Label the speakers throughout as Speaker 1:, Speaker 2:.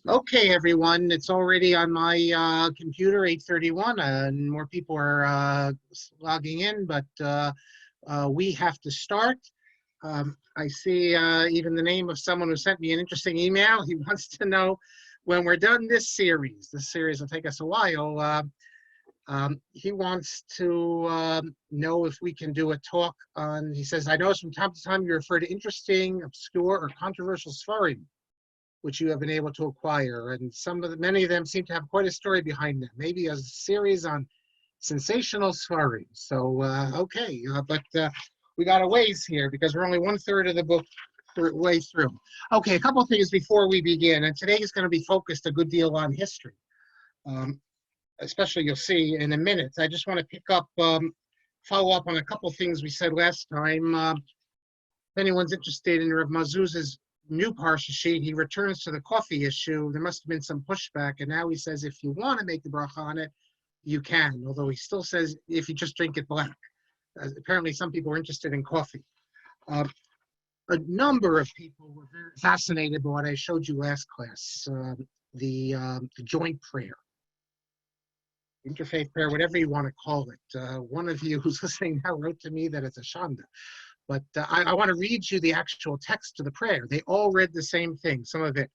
Speaker 1: Okay, everyone, it's already on my computer, 8:31, and more people are logging in, but we have to start. I see even the name of someone who sent me an interesting email. He wants to know when we're done this series. This series will take us a while. He wants to know if we can do a talk on, he says, I notice from time to time you refer to interesting, obscure, or controversial svarim which you have been able to acquire. And many of them seem to have quite a story behind them, maybe a series on sensational svarim. So, but we got a ways here because we're only 1/3 of the book way through. Okay, a couple of things before we begin. And today is going to be focused a good deal on history. Especially you'll see in a minute. I just want to follow up on a couple of things we said last time. If anyone's interested in Rav Mazuz's new Parsha sheet, he returns to the coffee issue. There must have been some pushback, and now he says if you want to make the bracha on it, you can, although he still says if you just drink it black. Apparently some people are interested in coffee. A number of people were very fascinated by what I showed you last class, the joint prayer, interfaith prayer, whatever you want to call it. One of you who's listening now wrote to me that it's a shanda. But I want to read you the actual text of the prayer. They all read the same thing, some of it.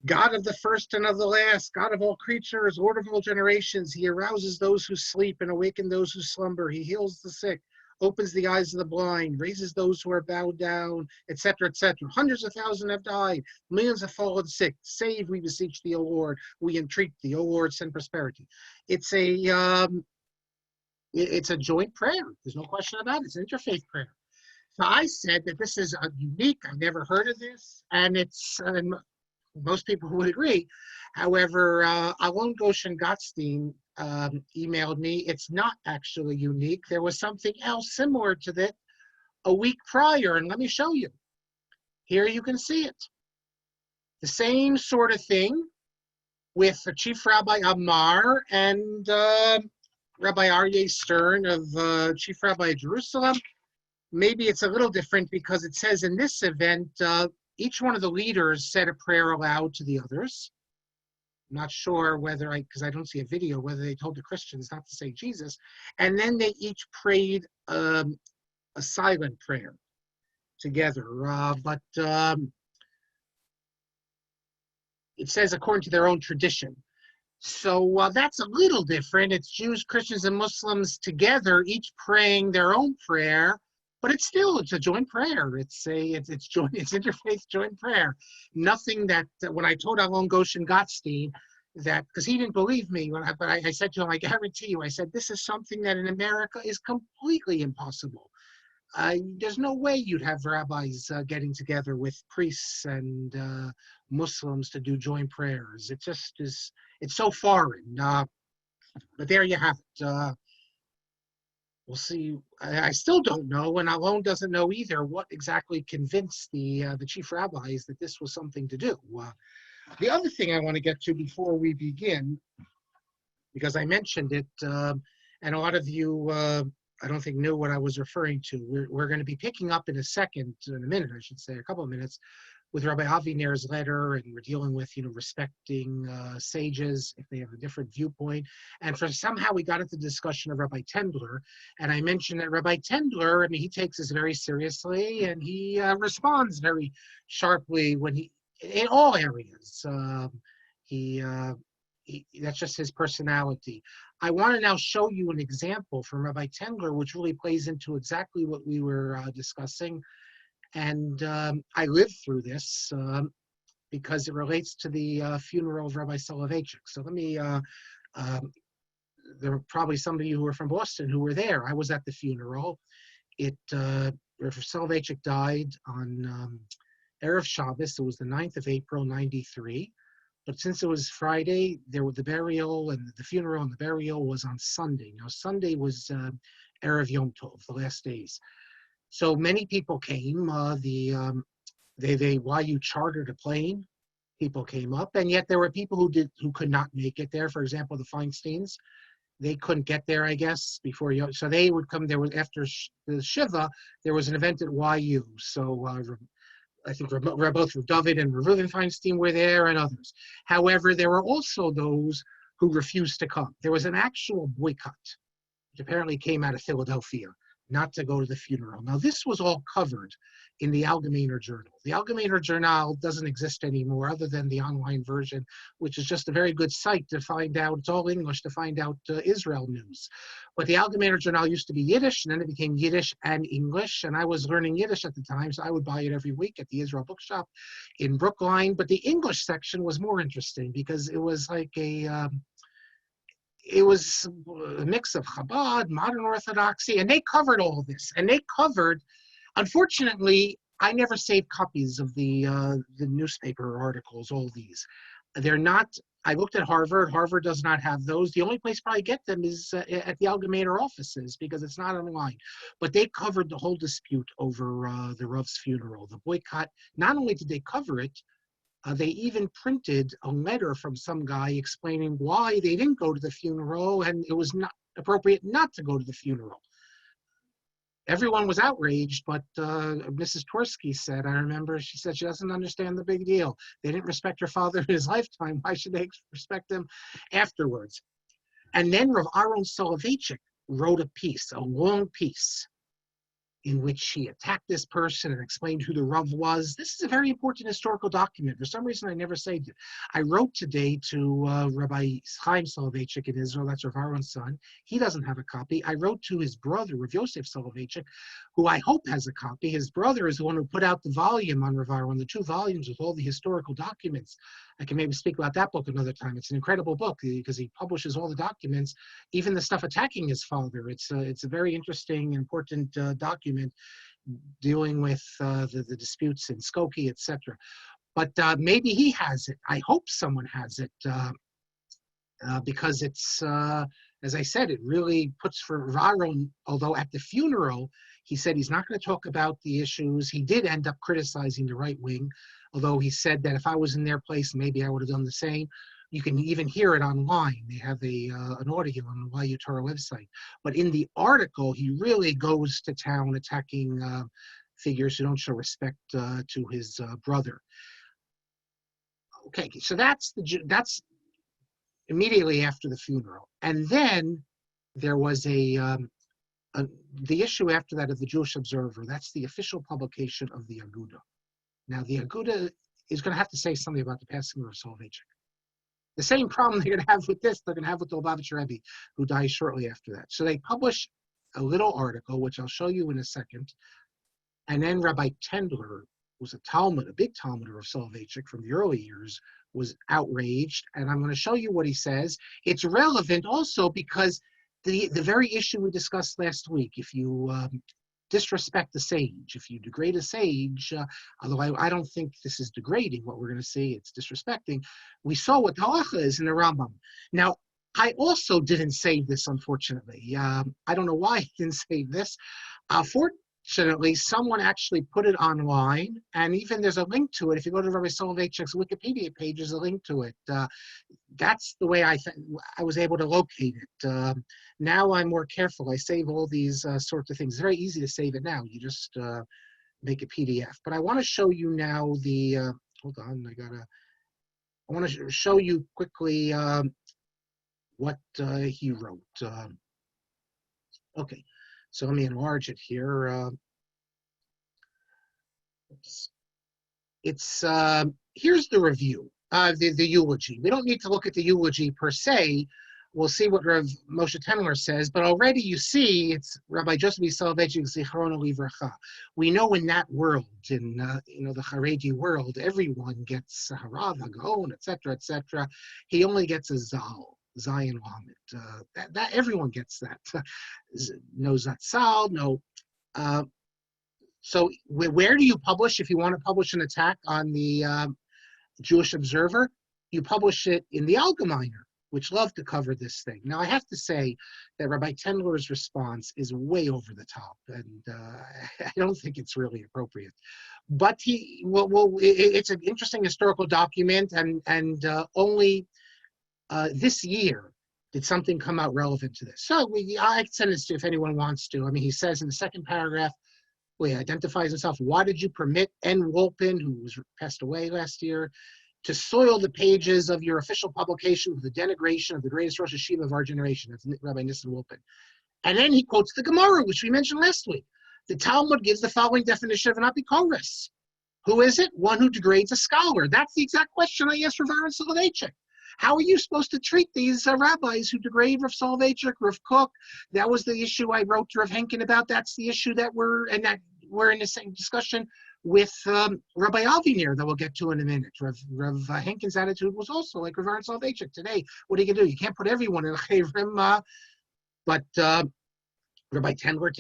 Speaker 1: God of the first and of the last, God of all creatures, Lord of all generations, he arouses those who sleep and awakens those who slumber. He heals the sick, opens the eyes of the blind, raises those who are bowed down, etc., etc. Hundreds of thousands have died, millions have fallen sick. Save, we beseech thee, O Lord. We entreat thee, O Lord, send prosperity. It's a joint prayer. There's no question about it. It's an interfaith prayer. So I said that this is unique. I've never heard of this, and most people would agree. However, Alon Goshen Gottstein emailed me. It's not actually unique. There was something else similar to that a week prior, and let me show you. Here you can see it. The same sort of thing with Chief Rabbi Amar and Rabbi Aryeh Stern of Chief Rabbi of Jerusalem. Maybe it's a little different because it says in this event, each one of the leaders said a prayer aloud to the others. I'm not sure whether because I don't see a video, whether they told the Christians not to say Jesus. And then they each prayed a silent prayer together. But it says according to their own tradition. So that's a little different. It's Jews, Christians, and Muslims together, each praying their own prayer. But it's a joint prayer. It's interfaith joint prayer. Nothing that when I told Alon Goshen Gottstein that, because he didn't believe me, but I said to him, I guarantee you, I said, this is something that in America is completely impossible. There's no way you'd have rabbis getting together with priests and Muslims to do joint prayers. It just is, it's so foreign. But there you have it. We'll see. I still don't know, and Alon doesn't know either, what exactly convinced the chief rabbis that this was something to do. The other thing I want to get to before we begin, because I mentioned it, and a lot of you, I don't think knew what I was referring to. We're going to be picking up in a minute, I should say, a couple of minutes, with Rabbi Avi Ner's letter, and we're dealing with, respecting sages if they have a different viewpoint. And somehow we got into the discussion of Rabbi Tendler, and I mentioned that Rabbi Tendler, he takes this very seriously, and he responds very sharply in all areas. That's just his personality. I want to now show you an example from Rabbi Tendler, which really plays into exactly what we were discussing. And I lived through this because it relates to the funeral of Rabbi Soloveitchik. So let me, there were probably some of you who were from Boston who were there. I was at the funeral. Rabbi Soloveitchik died on Erev Shabbos. It was the 9th of April, 93. But since it was Friday, the burial and the funeral and the burial was on Sunday. Now, Sunday was Erev Yom Tov, the last days. So many people came. YU chartered a plane. People came up, and yet there were people who could not make it there. For example, the Feinsteins, they couldn't get there, I guess, before so they would come. There was after the Shiva, there was an event at YU. So I think both David and Reuven Feinstein were there, and others. However, there were also those who refused to come. There was an actual boycott, which apparently came out of Philadelphia, not to go to the funeral. Now, this was all covered in the Allgemeiner Journal. The Allgemeiner Journal doesn't exist anymore other than the online version, which is just a very good site to find out, it's all English, to find out Israel news. But the Allgemeiner Journal used to be Yiddish, and then it became Yiddish and English, and I was learning Yiddish at the time, so I would buy it every week at the Israel Bookshop in Brookline. But the English section was more interesting because it was like it was a mix of Chabad, modern Orthodoxy, and they covered all this. And they covered, unfortunately, I never saved copies of the newspaper articles, all these. They're not, I looked at Harvard. Harvard does not have those. The only place probably get them is at the Allgemeiner offices because it's not online. But they covered the whole dispute over the Rav's funeral, the boycott. Not only did they cover it, they even printed a letter from some guy explaining why they didn't go to the funeral and it was not appropriate not to go to the funeral. Everyone was outraged, but Mrs. Tversky said, I remember, she said she doesn't understand the big deal. They didn't respect her father in his lifetime. Why should they respect him afterwards? And then Rav Aaron Soloveitchik wrote a piece, a long piece, in which he attacked this person and explained who the Rav was. This is a very important historical document. For some reason, I never saved it. I wrote today to Rabbi Chaim Soloveitchik in Israel, that's Rav Aaron's son. He doesn't have a copy. I wrote to his brother, Rav Yosef Soloveitchik, who I hope has a copy. His brother is the one who put out the volume on Rav Aaron, the 2 volumes with all the historical documents. I can maybe speak about that book another time. It's an incredible book because he publishes all the documents, even the stuff attacking his father. It's a very interesting, important document dealing with the disputes in Skokie, etc. But maybe he has it. I hope someone has it because it's, as I said, it really puts for Aaron, although at the funeral, he said he's not going to talk about the issues. He did end up criticizing the right wing, although he said that if I was in their place, maybe I would have done the same. You can even hear it online. They have an audio on the YU Torah website. But in the article, he really goes to town attacking figures who don't show respect to his brother. Okay, so that's immediately after the funeral. And then there was the issue after that of the Jewish Observer. That's the official publication of the Aguda. Now, the Aguda is going to have to say something about the passing of Soloveitchik. The same problem they're going to have with this, they're going to have with the Lubavitcher Rebbe, who dies shortly after that. So they publish a little article, which I'll show you in a second. And then Rabbi Tendler, who's a big Talmuder of Soloveitchik from the early years, was outraged. And I'm going to show you what he says. It's relevant also because the very issue we discussed last week, if you disrespect the sage, if you degrade a sage, although I don't think this is degrading, what we're going to see, it's disrespecting. We saw what the halacha is in the Rambam. Now, I also didn't save this, unfortunately. I don't know why I didn't save this. Fortunately, someone actually put it online, and even there's a link to it. If you go to Rabbi Soloveitchik's Wikipedia page, there's a link to it. That's the way I was able to locate it. Now I'm more careful. I save all these sorts of things. It's very easy to save it now. You just make a PDF. But I want to show you now the, hold on, I want to show you quickly what he wrote. Okay, so let me enlarge it here. It's here's the review, the eulogy. We don't need to look at the eulogy per se. We'll see what Rav Moshe Tendler says, but already you see it's Rabbi Joseph Soloveitchik Zichrono Livracha. We know in that world, in the Haredi world, everyone gets Harav, Hagon, etc., etc. He only gets a Zal, Zion Lamed. That everyone gets that. No Zatzal, no. So where do you publish if you want to publish an attack on the Jewish Observer? You publish it in the Allgemeiner, which love to cover this thing. Now, I have to say that Rabbi Tendler's response is way over the top, and I don't think it's really appropriate. But it's an interesting historical document, and only this year did something come out relevant to this. So I can send this to if anyone wants to. I mean, he says in the second paragraph, Well, he identifies himself. Why did you permit N. Wolpin, who passed away last year, to soil the pages of your official publication with the denigration of the greatest Rosh Hashiva of our generation? That's Rabbi Nissen Wolpin. And then he quotes the Gemara, which we mentioned last week. The Talmud gives the following definition of an apikoros. Who is it? One who degrades a scholar. That's the exact question I asked Rav Aaron Soloveitchik. How are you supposed to treat these rabbis who degrade Rav Soloveitchik, Rav Kook? That was the issue I wrote to Rav Henkin about. That's the issue that we're in the same discussion with Rabbi Alvinir that we'll get to in a minute. Rav Henkin's attitude was also like Rav Aaron Soloveitchik today. What are you going to do? You can't put everyone in a chayrim, but Rabbi Tendler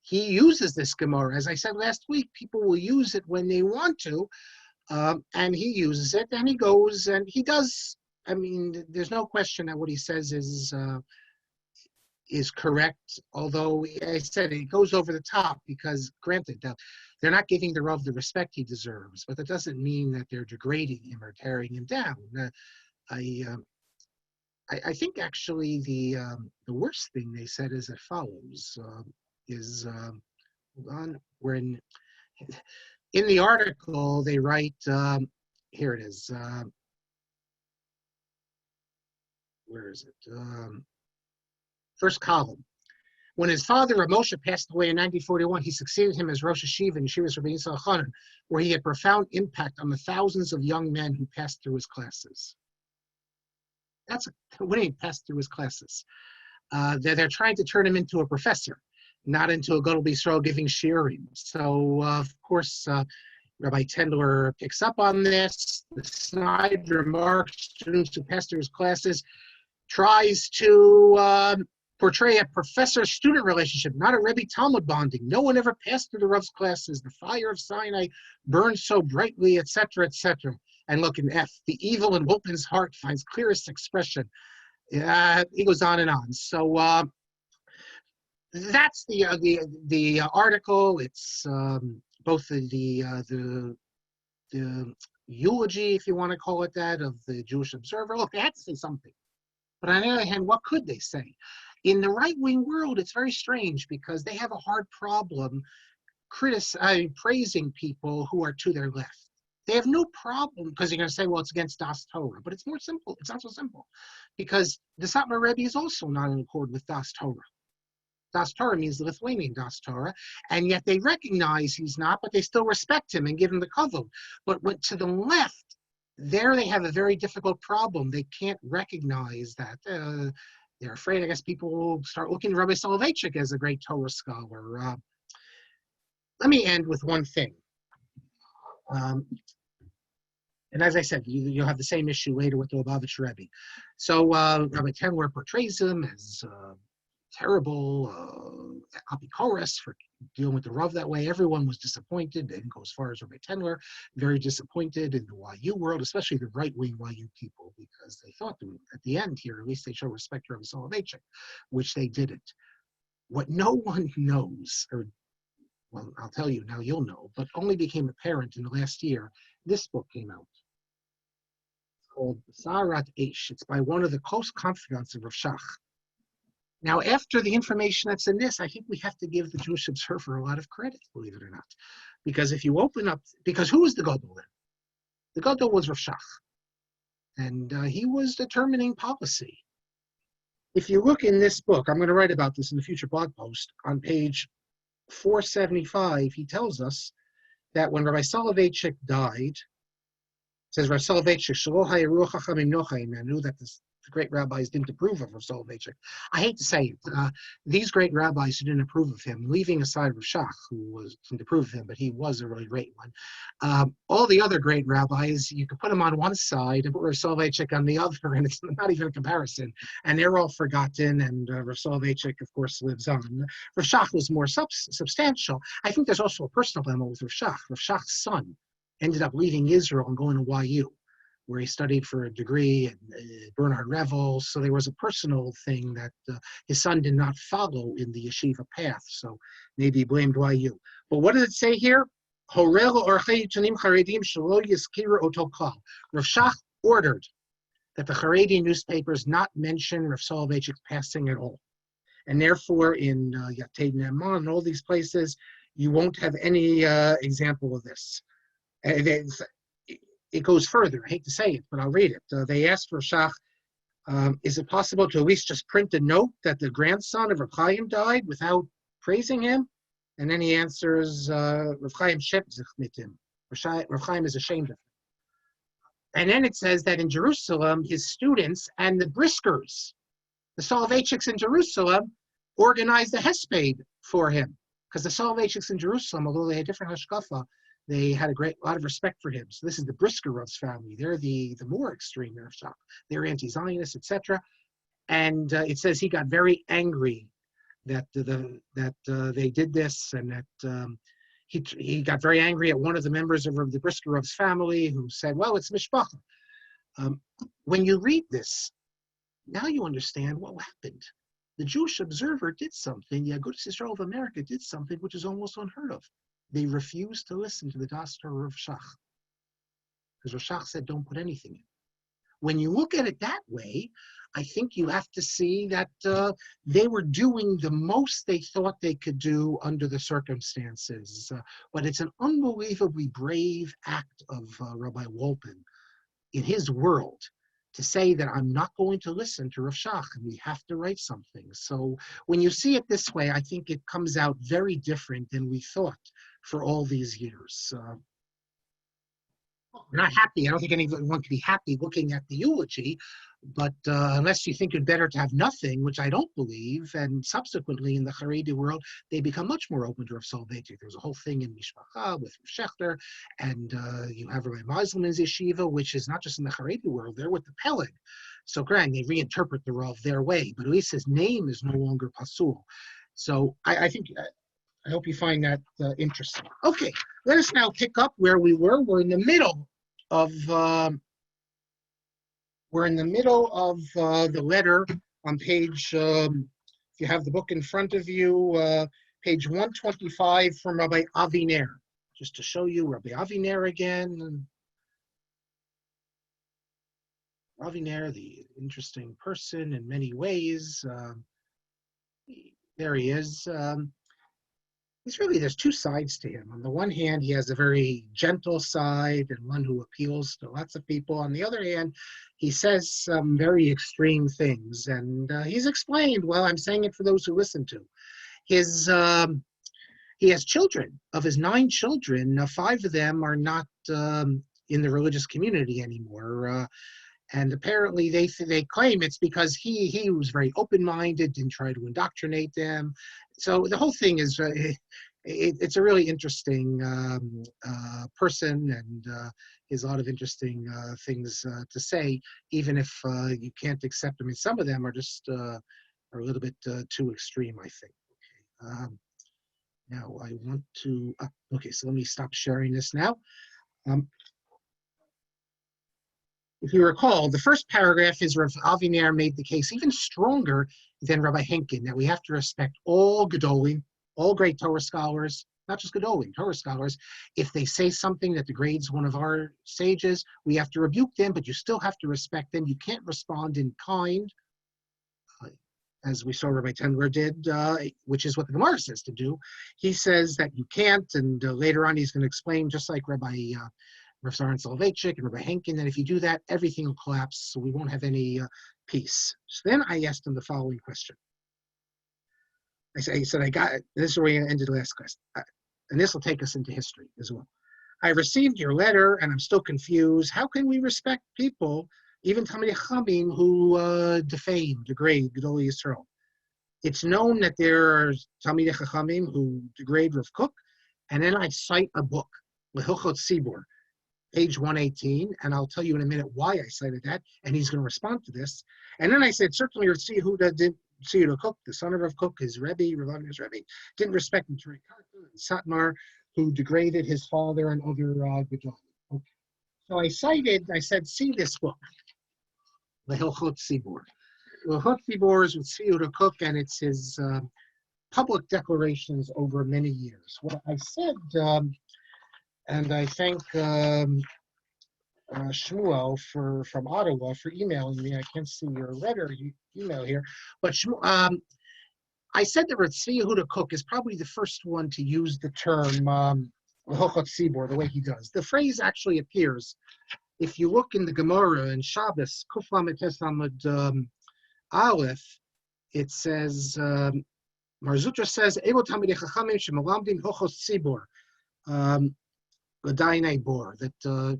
Speaker 1: he uses this Gemara. As I said last week, people will use it when they want to, and he uses it, and he goes, and he does. I mean, there's no question that what he says is correct, although I said it goes over the top because, granted, they're not giving the Rav the respect he deserves, but that doesn't mean that they're degrading him or tearing him down. I think actually the worst thing they said is as follows: when in the article they write, here it is. Where is it? First column. When his father, Rav Moshe, passed away in 1941, he succeeded him as Rosh Hashiva in Yeshivas Rabbi Yisrael Chanan, where he had profound impact on the thousands of young men who passed through his classes. That's when he passed through his classes. They're trying to turn him into a professor, not into a Gadol B'Yisrael giving shiurim. So, of course, Rabbi Tendler picks up on this. The Snyder Marc, students who pass through his classes, tries to portray a professor-student relationship, not a Rebbe-Talmud bonding. No one ever passed through the Rav's classes. The fire of Sinai burned so brightly, etc., etc. And look in F, the evil in Wolpin's heart finds clearest expression. He goes on and on. So that's the article. It's both the eulogy, if you want to call it that, of the Jewish Observer. Look, they had to say something. But on the other hand, what could they say? In the right-wing world, it's very strange because they have a hard problem praising people who are to their left. They have no problem, because you're going to say, well, it's against Das Torah. But it's more simple. It's not so simple. Because the Satmar Rebbe is also not in accord with Das Torah. Das Torah means the Lithuanian Das Torah, and yet they recognize he's not, but they still respect him and give him the kavod. But to the left, there they have a very difficult problem. They can't recognize that. They're afraid, I guess, people will start looking at Rabbi Soloveitchik as a great Torah scholar. Let me end with one thing. And as I said, you'll have the same issue later with the Lubavitch Rebbe. So Rabbi Tendler portrays him as terrible apikoros for dealing with the Rav that way. Everyone was disappointed. They didn't go as far as Rabbi Tendler. Very disappointed in the YU world, especially the right-wing YU people, because they thought that at the end here, at least they show respect to Rabbi Soloveitchik, which they didn't. What no one knows, or well, I'll tell you now, you'll know, but only became apparent in the last year, this book came out. It's called Sarat Eish. It's by one of the close confidants of Rav Shach. Now, after the information that's in this, I think we have to give the Jewish Observer a lot of credit, believe it or not. Because if you open up, because who was the Gadol then? The Gadol was Rav Shach. And he was determining policy. If you look in this book, I'm going to write about this in the future blog post, on page 475, he tells us that when Rabbi Soloveitchik died, it says Rabbi Soloveitchik, knew that the great rabbis didn't approve of Rav Soloveitchik. I hate to say it. These great rabbis who didn't approve of him, leaving aside Rav Shach, who didn't approve of him, but he was a really great one. All the other great rabbis, you could put them on one side and put Rav Soloveitchik on the other, and it's not even a comparison. And they're all forgotten, and Rav Soloveitchik, of course, lives on. Rav Shach was more substantial. I think there's also a personal dilemma with Rav Shach. Rav Shach's son ended up leaving Israel and going to YU, where he studied for a degree at Bernard Revel. So there was a personal thing that his son did not follow in the yeshiva path. So maybe he blamed YU. But what does it say here? Rav Shach ordered that the Haredi newspapers not mention Rav Soloveitchik's passing at all. And therefore, in Yated Ne'eman and all these places, you won't have any example of this. It goes further. I hate to say it, but I'll read it. They asked for Shach, is it possible to at least just print a note that the grandson of Rav Chaim died without praising him? And then he answers, Rav Chaim shept sich mit him. Rav Chaim is ashamed of him. And then it says that in Jerusalem, his students and the Briskers, the Soloveitchiks in Jerusalem, organized a hesped for him. Because the Soloveitchiks in Jerusalem, although they had different hashkafa, they had a lot of respect for him. So this is the Briskerov's family. They're the more extreme Shach. They're anti-Zionists, etc. And it says he got very angry that they did this, and that he got very angry at one of the members of the Briskerov's family who said, well, it's mishpacha. When you read this, now you understand what happened. The Jewish Observer did something, the Agudas Yisrael of America did something which is almost unheard of. They refused to listen to the Das Torah of Shach. Because Rav Shach said, don't put anything in. When you look at it that way, I think you have to see that they were doing the most they thought they could do under the circumstances. But it's an unbelievably brave act of Rabbi Wolpin in his world to say that I'm not going to listen to Rav Shach, and we have to write something. So when you see it this way, I think it comes out very different than we thought for all these years. Not happy. I don't think anyone can be happy looking at the eulogy, but unless you think it's better to have nothing, which I don't believe, and subsequently in the Haredi world, they become much more open to Rav Soloveitchik. There's a whole thing in Mishpacha with Rav Shechter, and you have Rabbi Muslim's yeshiva, which is not just in the Haredi world, they're with the Peleg. So grand, they reinterpret the Rav their way, but at least his name is no longer Pasul. So I think, I hope you find that interesting. Okay, let us now pick up where we were. We're in the middle of the letter on page, if you have the book in front of you, page 125 from Rabbi Aviner. Just to show you Rabbi Aviner again. Aviner, the interesting person in many ways. There he is. There's two sides to him. On the one hand, he has a very gentle side and one who appeals to lots of people. On the other hand, he says some very extreme things. And he's explained, well, I'm saying it for those who listen to. He has children. Of his 9 children, 5 of them are not in the religious community anymore. And apparently they claim it's because he was very open-minded, didn't try to indoctrinate them. So the whole thing is, it's a really interesting person, and he has a lot of interesting things to say, even if you can't accept them. I mean, some of them are just are a little bit too extreme, I think. Okay. Now I want to, okay, so let me stop sharing this now. If you recall, the first paragraph is Rav Aviner made the case even stronger than Rabbi Henkin, that we have to respect all Gedolim, all great Torah scholars, not just Gedolim, Torah scholars. If they say something that degrades one of our sages, we have to rebuke them, but you still have to respect them. You can't respond in kind, as we saw Rabbi Tendler did, which is what the Gemara says to do. He says that you can't, and later on he's going to explain, just like Rabbi Rav Saran Soloveitchik and Rabbi Henkin, that if you do that, everything will collapse, so we won't have any peace. So then I asked him the following question. I said, this is where we ended the last class, and this will take us into history as well. I received your letter, and I'm still confused. How can we respect people, even Talmidei Chachamim, who degrade Gedolei Yisrael? It's known that there are Talmidei Chachamim who degrade Rav Kook, and then I cite a book, Lehilchot Tzibur, page 118, and I'll tell you in a minute why I cited that, and he's going to respond to this. And then I said, certainly Rav Tzibur Kook, the son of Rav Kook, his Rebbe, Rav Aviner's Rebbe, didn't respect him. Satmar, who degraded his father and other Gedolim. Okay. So I said, see this book, Lehilchot Tzibur. Lehilchot Tzibur is with Tzibur Kook, and it's his public declarations over many years. What I said, and I thank Shmuel from Ottawa for emailing me. I can't see your letter email here, but I said that Rav Kook is probably the first one to use the term Hochot Sibor the way he does. The phrase actually appears, if you look in the Gemara in Shabbos, Kuf Lamed Tes Lamed Aleph, it says, Marzutra says, Ebo Talmidei Chachamim Shemalamdim Hochot Sibor, that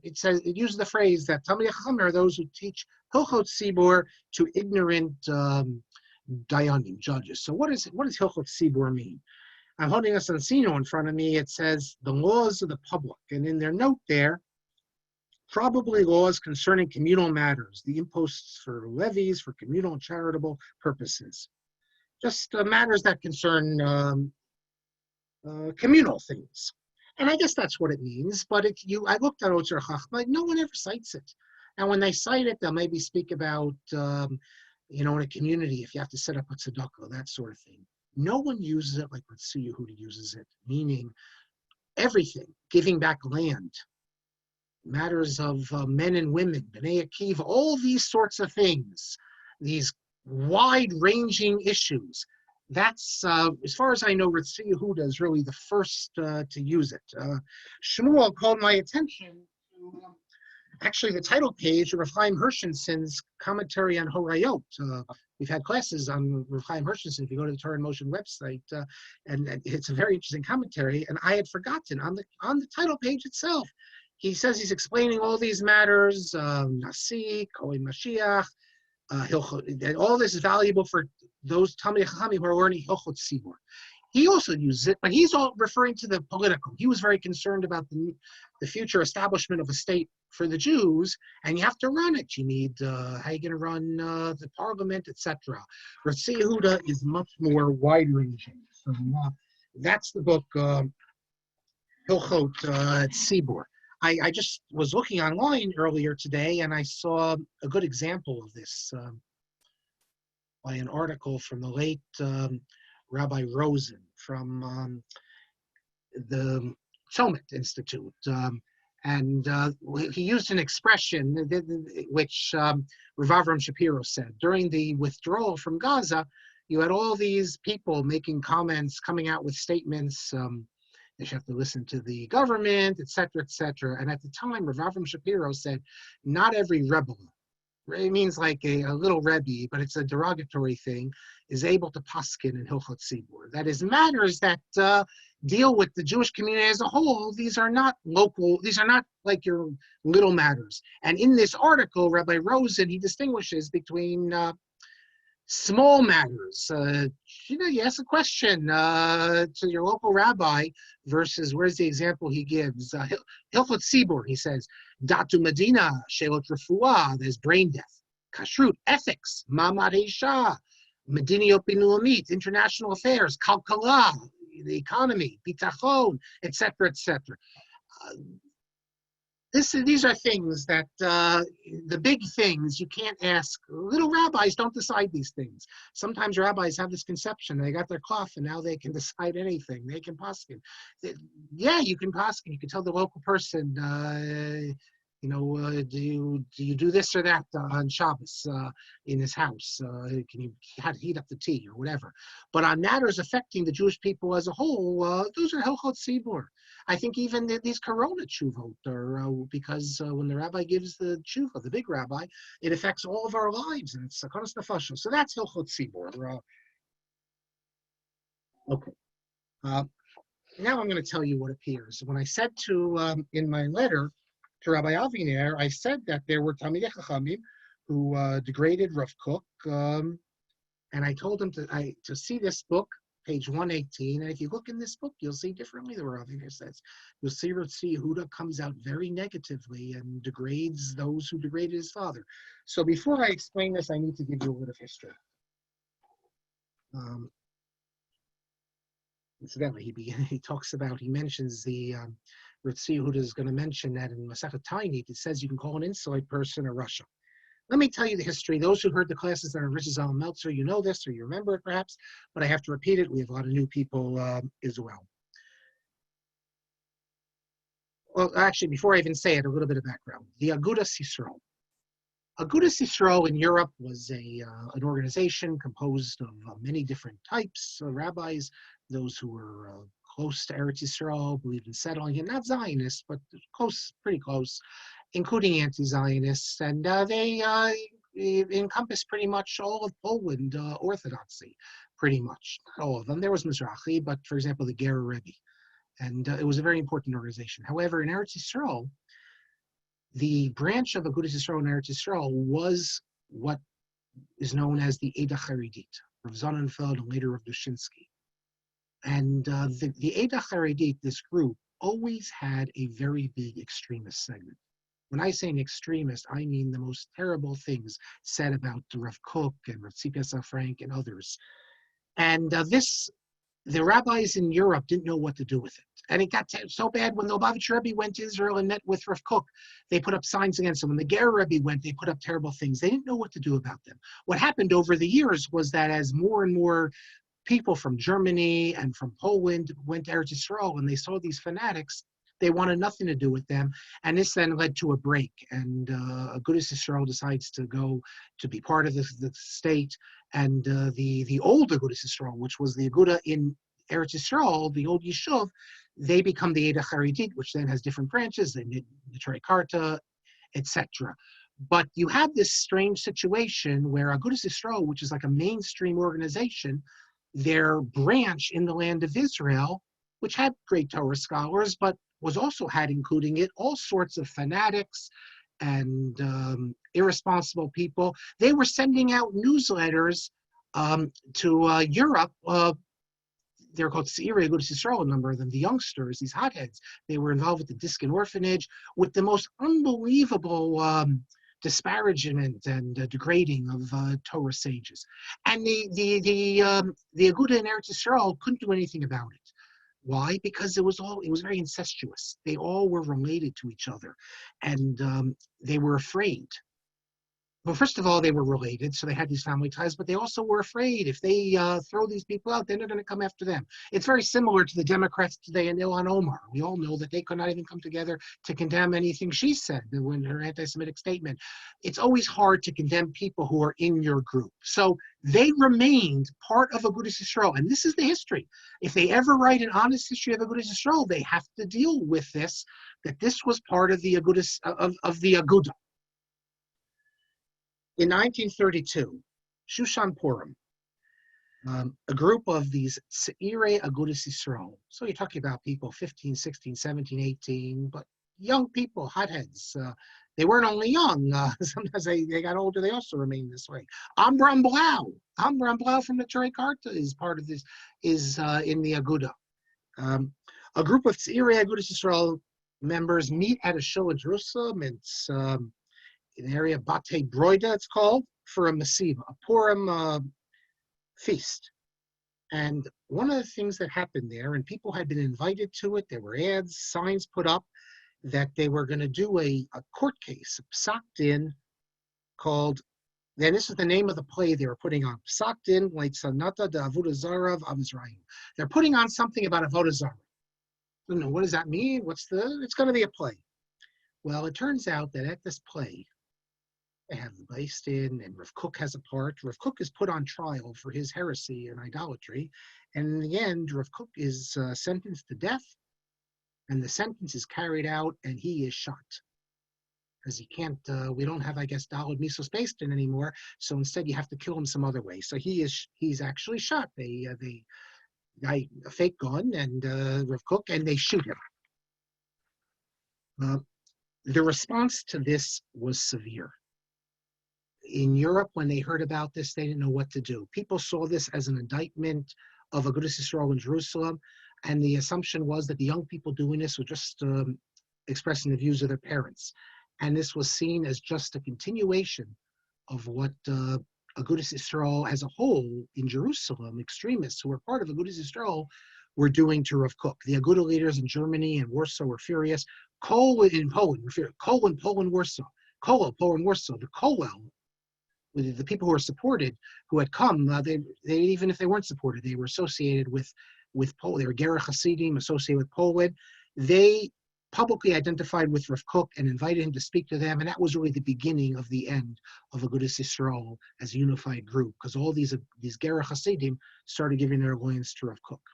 Speaker 1: it says, it uses the phrase that Talmidei Chachamim are those who teach Hochot Sibor to ignorant Dayanim, judges. So what does Hilchot Sibor mean? I'm holding a Sansino in front of me. It says the laws of the public, and in their note there, probably laws concerning communal matters, the imposts for levies for communal and charitable purposes, just matters that concern communal things. And I guess that's what it means. But I looked at Otzer Chachma, no one ever cites it. And when they cite it, they'll maybe speak about in a community, if you have to set up a tzedakah, that sort of thing. No one uses it like Rav Yehuda uses it, meaning everything, giving back land, matters of men and women, B'nai Akiva, all these sorts of things, these wide-ranging issues. That's, as far as I know, Rav Yehuda is really the first to use it. Shmuel called my attention to actually the title page of Rav Chaim Hirschenson's commentary on Horayot. We've had classes on Rav Chaim Hirschenson if you go to the Torah in Motion website, and it's a very interesting commentary. And I had forgotten on the title page itself, he says he's explaining all these matters, Nasi, Kohen Mashiach, all this is valuable for those Talmidei Chachamim who are learning Hilchot Sibor. He also uses it, but he's all referring to the political. He was very concerned about the future establishment of a state for the Jews, and you have to run it. You need, how are you going to run the parliament, etc. Rav Yehuda is much more wide-ranging. So that's the book, Hilchot Sibor. I just was looking online earlier today, and I saw a good example of this by an article from the late Rabbi Rosen from the Chomet Institute. And he used an expression which Rav Avram Shapiro said. During the withdrawal from Gaza, you had all these people making comments, coming out with statements. They should have to listen to the government, et cetera, et cetera. And at the time, Rav Avram Shapiro said, not every rebel, it means like a little rebbe, but it's a derogatory thing, is able to paskin in Hilchot Sibor. That is, matters that deal with the Jewish community as a whole. These are not local, these are not like your little matters. And in this article, Rabbi Rosen, he distinguishes between small matters. You ask a question to your local rabbi versus, where's the example he gives? Hilchot Sibor, he says, Datu Medina, Shelot Refuah, there's brain death. Kashrut, ethics, Ma'amad Heisha, Mediniyot Binulamit, international affairs, Kalkala, the economy, Bitachon, etc., etc. These are things that, the big things, you can't ask. Little rabbis don't decide these things. Sometimes rabbis have this conception, they got their cloth and now they can decide anything. They can paskin. Yeah, you can paskin. You can tell the local person, do you do this or that on Shabbos in his house? Can you heat up the tea or whatever? But on matters affecting the Jewish people as a whole, those are Hilchot Sibor. I think even these Corona tshuvot are because when the rabbi gives the tshuva, the big rabbi, it affects all of our lives, and it's sakonas nefashos. So that's Hilchot Sibor. Okay. Now I'm going to tell you what appears. When I said to in my letter to Rabbi Aviner, I said that there were Talmidei Chachamim who degraded Rav Kook, and I told him to see this book, page 118, and if you look in this book, you'll see differently than Rav Aviner says. You'll see Rav Yehuda comes out very negatively and degrades those who degraded his father. So before I explain this, I need to give you a bit of history. Incidentally, he mentions the Rav Yehuda is going to mention that in Masechet Tainit, it says you can call an insolent person a Russia. Let me tell you the history. Those who heard the classes that are Rish's Al Meltzer, you know this or you remember it perhaps, but I have to repeat it. We have a lot of new people as well. Well, actually, before I even say it, a little bit of background. The Agudas Yisrael Agudas Yisrael in Europe was an organization composed of many different types of rabbis, those who were close to Eretz Yisrael, believed in settling it, not Zionists, but close, pretty close, including anti-Zionists, and they encompassed pretty much all of Poland Orthodoxy, pretty much. Not all of them. There was Mizrahi, but for example, the Ger Rebbe, and it was a very important organization. However, in Eretz Yisrael, the branch of Agudas Yisrael in Eretz Yisrael was what is known as the Eda Charidit, Rav Sonnenfeld and later Rav Dushinsky. And the Eda Charidit, this group, always had a very big extremist segment. When I say an extremist, I mean the most terrible things said about Rav Kook and Rav Tzipia Frank and others. And the rabbis in Europe didn't know what to do with it. And it got so bad when the Lubavitch Rebbe went to Israel and met with Rav Kook, they put up signs against him. When the Ger Rebbe went, they put up terrible things. They didn't know what to do about them. What happened over the years was that as more and more people from Germany and from Poland went to Eretz Yisrael and they saw these fanatics, they wanted nothing to do with them. And this then led to a break. And Agudas Yisrael decides to go to be part of the state. And the old Agudas Yisrael, which was the Aguda in Eretz Yisrael, the old Yishuv, they become the Eda Charidit, which then has different branches, the Trei Karta, etc. But you have this strange situation where Agudas Yisrael, which is like a mainstream organization, their branch in the land of Israel, which had great Torah scholars, but was also had, including it, all sorts of fanatics and irresponsible people. They were sending out newsletters to Europe. They're called Tzirei Agudas Yisrael, a number of them, the youngsters, these hotheads. They were involved with the Diskin orphanage, with the most unbelievable disparagement and degrading of Torah sages. And the Aguda in Eretz Yisrael couldn't do anything about it. Why? Because it was very incestuous. They all were related to each other, and they were afraid. Well, first of all, they were related, so they had these family ties, but they also were afraid if they throw these people out, then they're going to come after them. It's very similar to the Democrats today and Ilhan Omar. We all know that they could not even come together to condemn anything she said when her anti-Semitic statement. It's always hard to condemn people who are in your group. So they remained part of Agudas Yisrael, and this is the history. If they ever write an honest history of Agudas Yisrael, they have to deal with this, that this was part of the Agudas, of the Aguda. In 1932, Shushan Purim, a group of these Tzirei Agudas Yisrael, so you're talking about people 15, 16, 17, 18, but young people, hotheads. They weren't only young. Sometimes they got older, they also remained this way. Amram Blau from the Trei Karta is part of this, is in the Aguda. A group of Tzirei Agudas Yisrael members meet at a show in Jerusalem. It's in the area of Batei Broida, it's called, for a Masiva, a Purim feast. And one of the things that happened there, and people had been invited to it, there were ads, signs put up, that they were going to do a court case, a psak din, called, then this is the name of the play they were putting on, psak din leitsanata de avodah zara v'amizrayim. They're putting on something about avodah zara. I don't know, what does that mean? It's going to be a play. Well, it turns out that at this play, they have the Beis Din, and Rav Kook has a part. Rav Kook is put on trial for his heresy and idolatry. And in the end, Rav Kook is sentenced to death, and the sentence is carried out, and he is shot. Because he can't, we don't have, I guess, Daled Misos Beis Din anymore, so instead you have to kill him some other way. So he's actually shot. They a fake gun, and Rav Kook, and they shoot him. The response to this was severe. In Europe, when they heard about this, they didn't know what to do. People saw this as an indictment of Agudas Yisrael in Jerusalem, and the assumption was that the young people doing this were just expressing the views of their parents. And this was seen as just a continuation of what Agudas Yisrael as a whole in Jerusalem, extremists who were part of Agudas Yisrael, were doing to Rav Kook. The Aguda leaders in Germany and Warsaw were furious. Poland, Warsaw. Poland, Warsaw. The Kollel, the people who were supported, who had come, they even if they weren't supported, they were associated with Poland. They were Gerach Hasidim, associated with Poland. They publicly identified with Rav Kook and invited him to speak to them, and that was really the beginning of the end of Agudas Yisrael as a unified group, because all these Gerah Hasidim started giving their alliance to Rav Kook.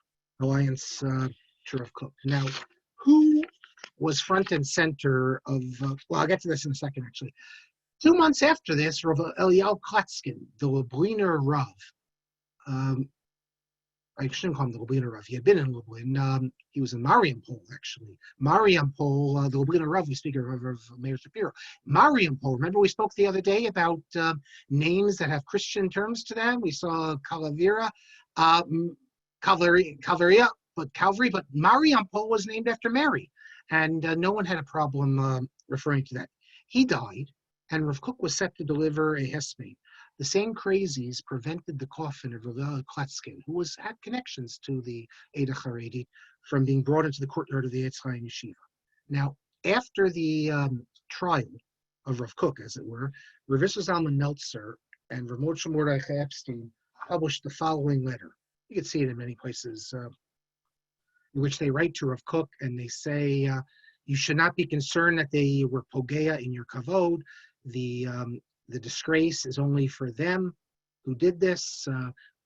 Speaker 1: To Rav Kook. Now, who was front and center of, well, I'll get to this in a second, actually. 2 months after this, Rav Eliyahu Klatskin, the Lubliner Rav, I shouldn't call him the Lubliner Rav, he had been in Lublin, he was in Mariampol, actually. Mariampol, the Lubliner Rav, we speak of Mayor Shapiro. Mariampol, remember we spoke the other day about names that have Christian terms to them? We saw Calavera, Calvaria, but Calvary, but Mariampol was named after Mary, and no one had a problem referring to that. He died, and Rav Kook was set to deliver a hesped. The same crazies prevented the coffin of Rav Klatskin, who had connections to the Eidah Haredi, from being brought into the courtyard of the Eitz Chaim Yeshiva. Now, after the trial of Rav Kook, as it were, Rav Yisrael Zalman Meltzer and Rav Mordechai Mordechai Epstein published the following letter. You can see it in many places, in which they write to Rav Kook and they say, you should not be concerned that they were pogea in your kavod. The disgrace is only for them who did this.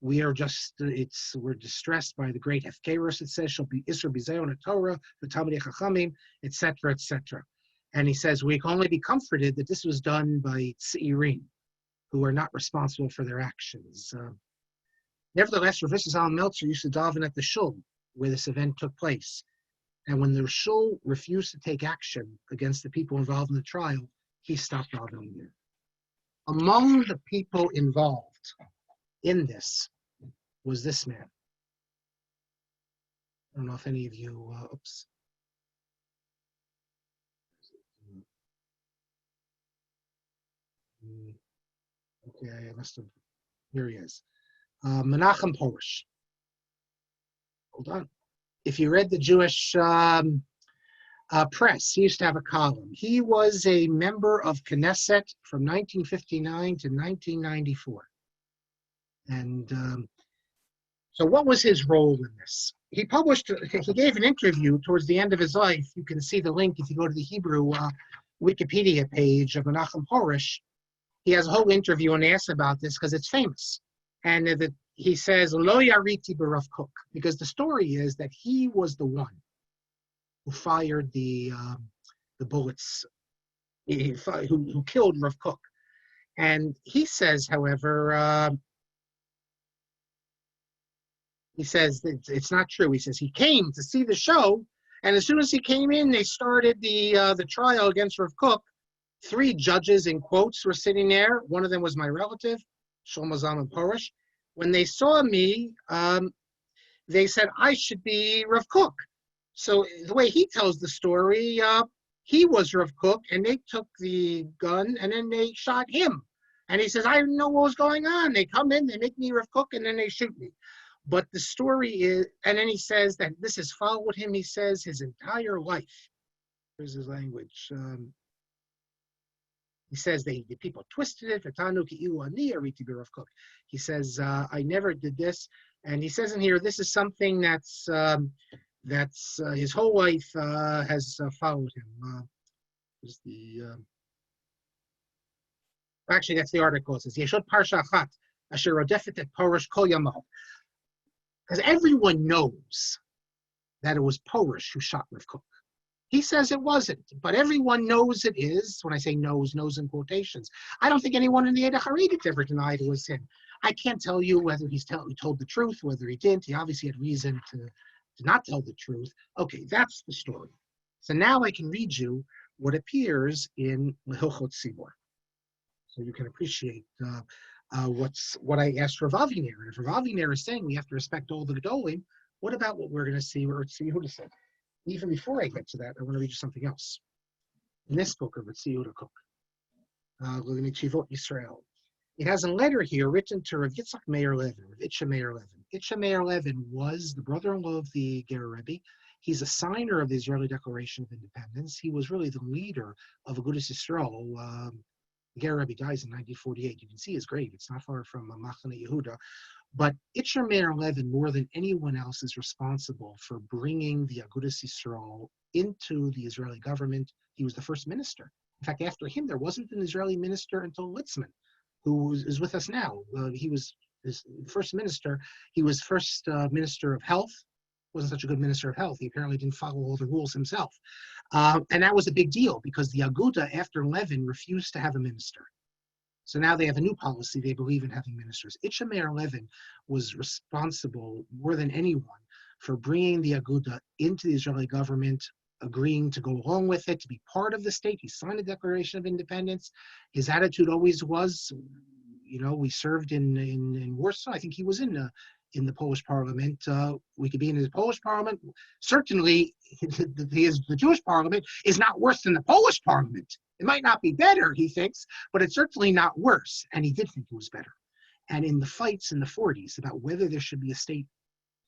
Speaker 1: We're distressed by the great hefkerus. It says, shall be Isra Bizayon Torah, the Talmidei Chachamim, etc., etc. And he says, we can only be comforted that this was done by tzeirim, who are not responsible for their actions. Nevertheless, Rav Yisrael Meltzer used to daven at the shul where this event took place. And when the shul refused to take action against the people involved in the trial, he stopped davening there. Among the people involved in this was this man. I don't know if any of you, Okay, I must have, here he is. Menachem Porush. Hold on. If you read the Jewish press, he used to have a column. He was a member of Knesset from 1959 to 1994. And so what was his role in this? He gave an interview towards the end of his life. You can see the link if you go to the Hebrew Wikipedia page of Menachem Porush. He has a whole interview and asks about this because it's famous. And he says, Lo yariti b'Rav Kook, because the story is that he was the one who fired the bullets, who killed Rav Kook. And he says, however, he says it's not true. He says he came to see the show, and as soon as he came in, they started the trial against Rav Kook. 3 judges, in quotes, were sitting there. One of them was my relative, Shlomo Zalman Porush. When they saw me, they said I should be Rav Kook. So the way he tells the story, he was Rav Kook, and they took the gun, and then they shot him. And he says, I didn't know what was going on. They come in, they make me Rav Kook, and then they shoot me. But the story is, and then he says that this has followed him, he says, his entire life. Here's his language. He says the people twisted it. He says, I never did this. And he says in here, this is something that's his whole life has followed him. Actually, that's the article. It says, Yeshod Parsha Achat, Asher Rodefet et Porush Kol Yamav. Because everyone knows that it was Porush who shot Rav Kook. He says it wasn't, but everyone knows it is. When I say knows in quotations. I don't think anyone in the Eidah Haredi ever denied it was him. I can't tell you whether he told the truth, whether he didn't. He obviously had reason to not tell the truth. Okay, that's the story. So now I can read you what appears in Mehilchot Tzibor, so you can appreciate what I asked Rav Aviner. And if Rav Aviner is saying we have to respect all the Gedolim, what about what we're going to see where Ritzi Yehuda said? Even before I get to that, I want to read you something else. In this book of Ritzi Yehuda Kook, Chivot Yisrael, it has a letter here written to Rav Yitzchak Meir Levin, Rav Itcha Meir Levin. Itcha Meir Levin was the brother-in-law of the Ger Rebbe. He's a signer of the Israeli Declaration of Independence. He was really the leader of Agudas Yisrael. The Ger Rebbe dies in 1948. You can see his grave. It's not far from Machane Yehuda. But Itcha Meir Levin, more than anyone else, is responsible for bringing the Agudas Yisrael into the Israeli government. He was the first minister. In fact, after him, there wasn't an Israeli minister until Litzman, who is with us now. He was his first minister. He was first minister of health. Wasn't such a good minister of health. He apparently didn't follow all the rules himself. And that was a big deal because the Aguda, after Levin, refused to have a minister. So now they have a new policy. They believe in having ministers. Itchamer Levin was responsible more than anyone for bringing the Aguda into the Israeli government, agreeing to go along with it, to be part of the state. He signed the Declaration of Independence. His attitude always was, we served in Warsaw. I think he was in the Polish parliament. We could be in the Polish parliament. Certainly, the Jewish parliament is not worse than the Polish parliament. It might not be better, he thinks, but it's certainly not worse. And he did think it was better. And in the fights in the 40s about whether there should be a state,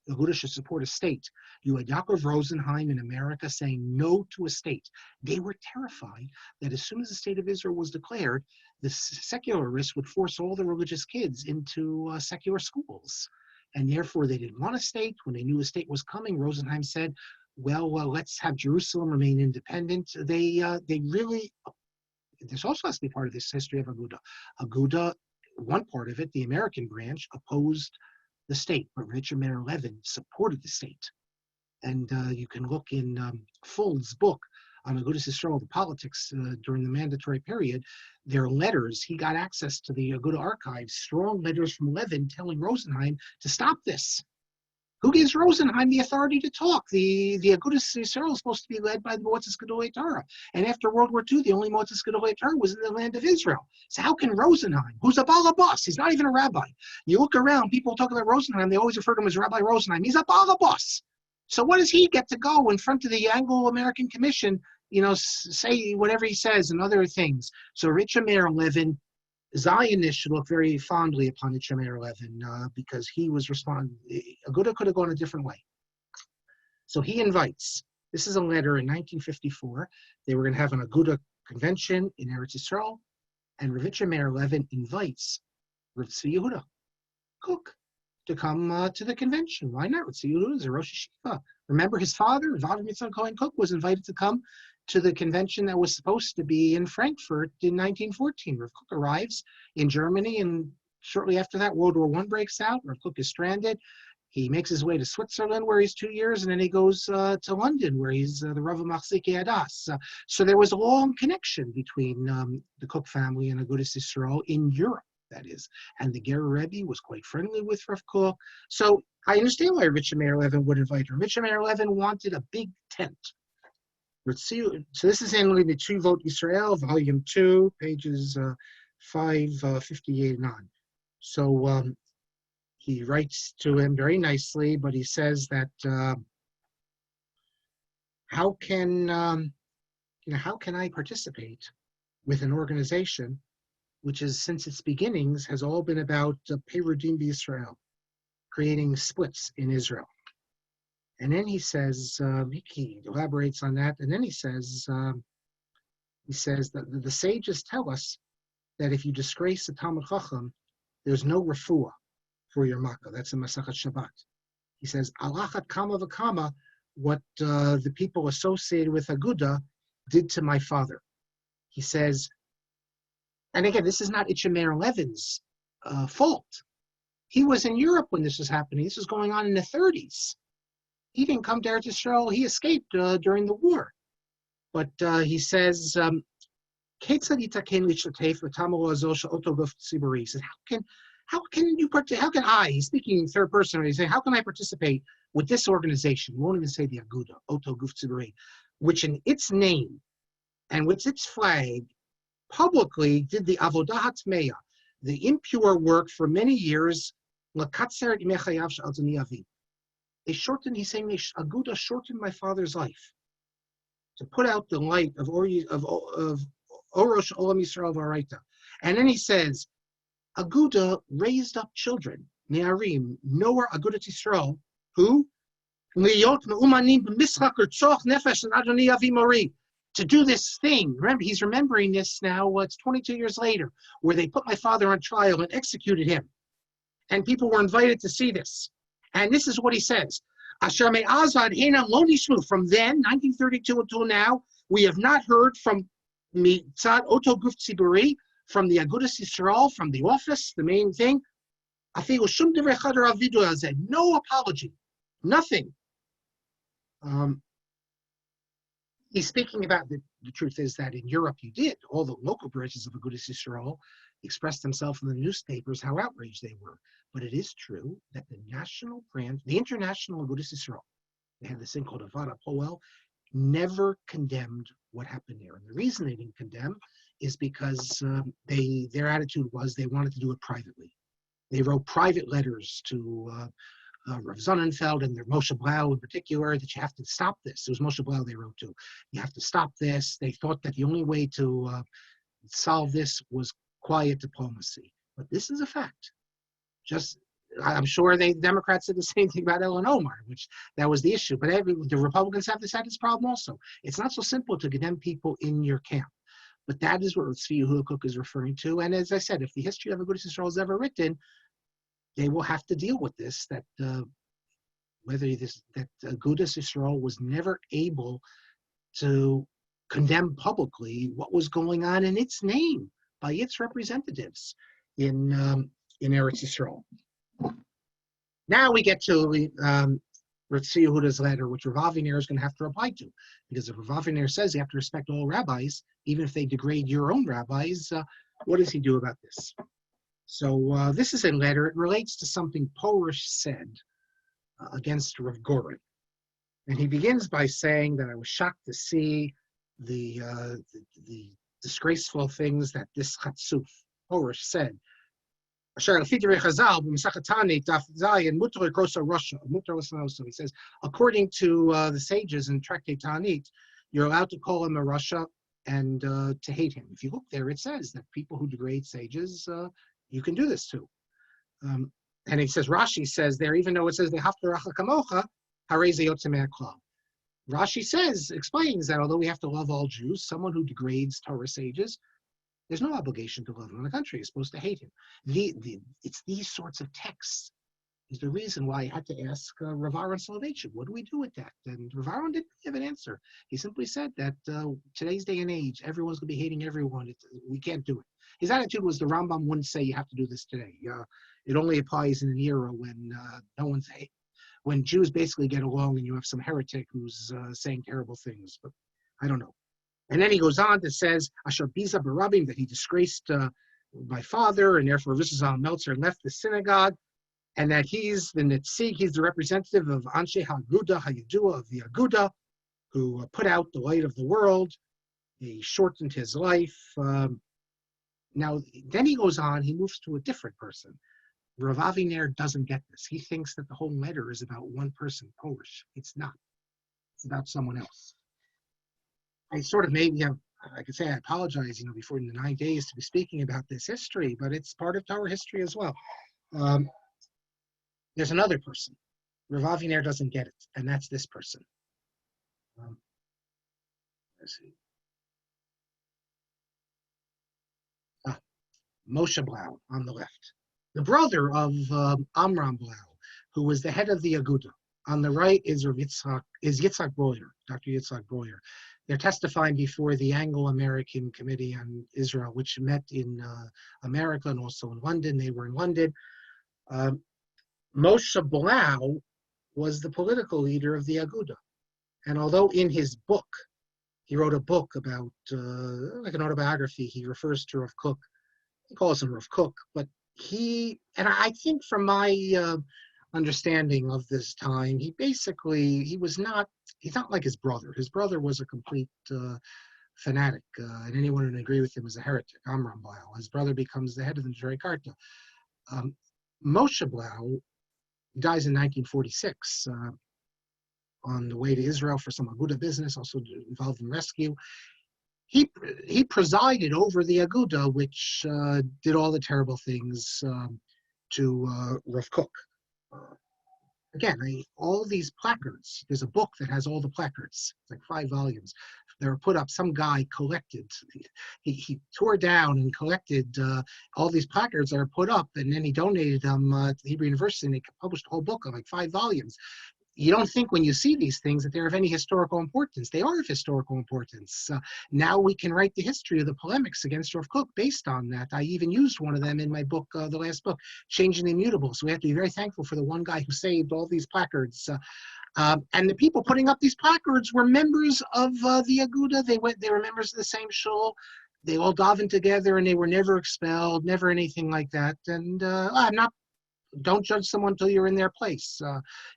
Speaker 1: Aguda should support a state, you had Yaakov Rosenheim in America saying no to a state. They were terrified that as soon as the state of Israel was declared, the secularists would force all the religious kids into secular schools. And therefore, they didn't want a state. When they knew a state was coming, Rosenheim said, well, let's have Jerusalem remain independent. They really, this also has to be part of this history of Aguda. Aguda, one part of it, the American branch, opposed the state, but Richard Meir Levin supported the state. And you can look in Fold's book on Agudas Yisrael, the politics during the mandatory period. There are letters. He got access to the Aguda archives, strong letters from Levin telling Rosenheim to stop this. Who gives Rosenheim the authority to talk? The Agudas Yisrael is supposed to be led by the Moetzes Gedolei Torah. And after World War II, the only Moetzes Gedolei Torah was in the land of Israel. So how can Rosenheim, who's a balabas, he's not even a rabbi. You look around, people talk about Rosenheim, they always refer to him as Rabbi Rosenheim. He's a balabas. So what does he get to go in front of the Anglo-American Commission, say whatever he says and other things? So Richard Meir Levin, Zionists should look very fondly upon Richard Meir Levin because he was responding. Aguda could have gone a different way. So he invites, this is a letter in 1954. They were going to have an Aguda convention in Eretz Yisrael, and Richard Meir Levin invites Rav Tzvi Yehuda Kook to come to the convention. Why not? Rav Tzvi Yehuda is a Rosh Yeshiva. Remember his father, Rav Mitzvah Cohen Kook, was invited to come to the convention that was supposed to be in Frankfurt in 1914. Rav Kook arrives in Germany, and shortly after that, World War I breaks out. Rav Kook is stranded. He makes his way to Switzerland, where he's 2 years, and then he goes to London, where he's the Rav Machzikei Hadas. So there was a long connection between the Kook family and Agudas Yisrael in Europe, that is. And the Ger Rebbe was quite friendly with Rav Kook. So I understand why Richard Meir Levin would invite him. Richard Meir Levin wanted a big tent. So this is in the Tshuvot Yisrael, volume 2, pages 558 and on. So he writes to him very nicely, but he says that how can I participate with an organization which is, since its beginnings, has all been about Perudim B'Yisrael, creating splits in Israel. And then he says, he elaborates on that, and then he says that the sages tell us that if you disgrace a Talmud Chacham, there's no refuah for your makkah. That's in Masachet Shabbat. He says, alachat kama v'kama, what the people associated with Aguda did to my father. He says, and again, this is not Itcha Meir Levin's fault. He was in Europe when this was happening. This was going on in the 30s. He didn't come to Eretz Yisrael. He escaped during the war. But he says, he says, how can I, he's speaking in third person, he's saying, how can I participate with this organization? We won't even say the Aguda, Oto Guf Tziburi, which in its name and with its flag publicly did the Avodah Hatmeya, the impure work for many years. They shortened, he's saying, Aguda shortened my father's life to put out the light of Orosh Olam Yisrael V'Araita. And then he says, Aguda raised up children, Ne'arim, Noah Agudat Yisrael, who? To do this thing. Remember, he's remembering this now, it's 22 years later, where they put my father on trial and executed him. And people were invited to see this. And this is what he says. Asher me'azad hinam lo nishmu. From then, 1932 until now, we have not heard from Mitzad Oto Guf Tziburi, from the Agudas Yisrael, from the office, the main thing. Afilu shum divrei chadar avidu hazeh. No apology, nothing. He's speaking about the truth is that in Europe you did. All the local branches of Agudas Yisrael expressed themselves in the newspapers how outraged they were. But it is true that the national branch, the international Agudas Yisrael, they had this thing called Avada Poel, never condemned what happened there. And the reason they didn't condemn is because their attitude was they wanted to do it privately. They wrote private letters to Rav Sonnenfeld and their Moshe Blau in particular that you have to stop this. It was Moshe Blau they wrote to. You have to stop this. They thought that the only way to solve this was quiet diplomacy. But this is a fact. I'm sure the Democrats said the same thing about Ellen Omar, which that was the issue. But the Republicans have this problem also. It's not so simple to condemn people in your camp. But that is what Rav Kook is referring to. And as I said, if the history of Agudas Yisrael is ever written, they will have to deal with this, that Agudas Yisrael was never able to condemn publicly what was going on in its name by its representatives in Eretz Yisrael. Now we get to Ritzi Yehuda's letter, which Rav Aviner is going to have to reply to, because if Rav Aviner says you have to respect all rabbis, even if they degrade your own rabbis, what does he do about this? So this is a letter. It relates to something Porush said against Rav Goren. And he begins by saying that I was shocked to see the disgraceful things that this Chatzuf, Porush, said. So he says, according to the sages in Tractate Ta'anit, you're allowed to call him a Rasha and to hate him. If you look there, it says that people who degrade sages, you can do this too. And he says, Rashi says there, even though it says, Rashi explains that although we have to love all Jews, someone who degrades Torah sages, there's no obligation to love him. The country is supposed to hate him. It's these sorts of texts is the reason why I had to ask Rav Aaron Soloveitchik, what do we do with that? And Rav Aaron didn't give an answer. He simply said that today's day and age, everyone's going to be hating everyone. We can't do it. His attitude was the Rambam wouldn't say you have to do this today. It only applies in an era when when Jews basically get along and you have some heretic who's saying terrible things. But I don't know. And then he goes on to says, Asher Biza Barabim, that he disgraced my father, and therefore Rizal Meltzer left the synagogue, and that he's the Nitzik, he's the representative of Anshe HaGuda, HaYadua, of the Aguda, who put out the light of the world. He shortened his life. Now, then he goes on, he moves to a different person. Rav Aviner doesn't get this. He thinks that the whole letter is about one person, Polish. It's not. It's about someone else. I sort of maybe I could say I apologize, before in the 9 days to be speaking about this history, but it's part of Torah history as well. There's another person. Rav Aviner doesn't get it, and that's this person. Let's see. Moshe Blau on the left. The brother of Amram Blau, who was the head of the Aguda. On the right is Yitzhak Breuer, Dr. Yitzhak Breuer. They're testifying before the Anglo-American Committee on Israel, which met in America and also in London. They were in London. Moshe Blau was the political leader of the Aguda. And although in his book, he wrote a book about, like an autobiography, he refers to Rav Kook. He calls him Rav Kook, but and I think from my understanding of this time, he's not like his brother. His brother was a complete fanatic, and anyone who would agree with him is a heretic, Amram Blau. His brother becomes the head of the Nidrei Karta. Moshe Blau dies in 1946 on the way to Israel for some Aguda business, also involved in rescue. He presided over the Aguda, which did all the terrible things to Rav Kook. Again, all these placards, there's a book that has all the placards. It's like 5 volumes. They were put up, some guy collected, he tore down and collected all these placards that are put up, and then he donated them to the Hebrew University, and they published a whole book of like 5 volumes. you don't think when you see these things that they're of any historical importance. They are of historical importance. Now we can write the history of the polemics against Rav Kook based on that. I even used one of them in my book, the last book, Changing the Immutable. So we have to be very thankful for the one guy who saved all these placards. And the people putting up these placards were members of the Aguda. They were members of the same shul. They all davened together, and they were never expelled, never anything like that. And don't judge someone until you're in their place.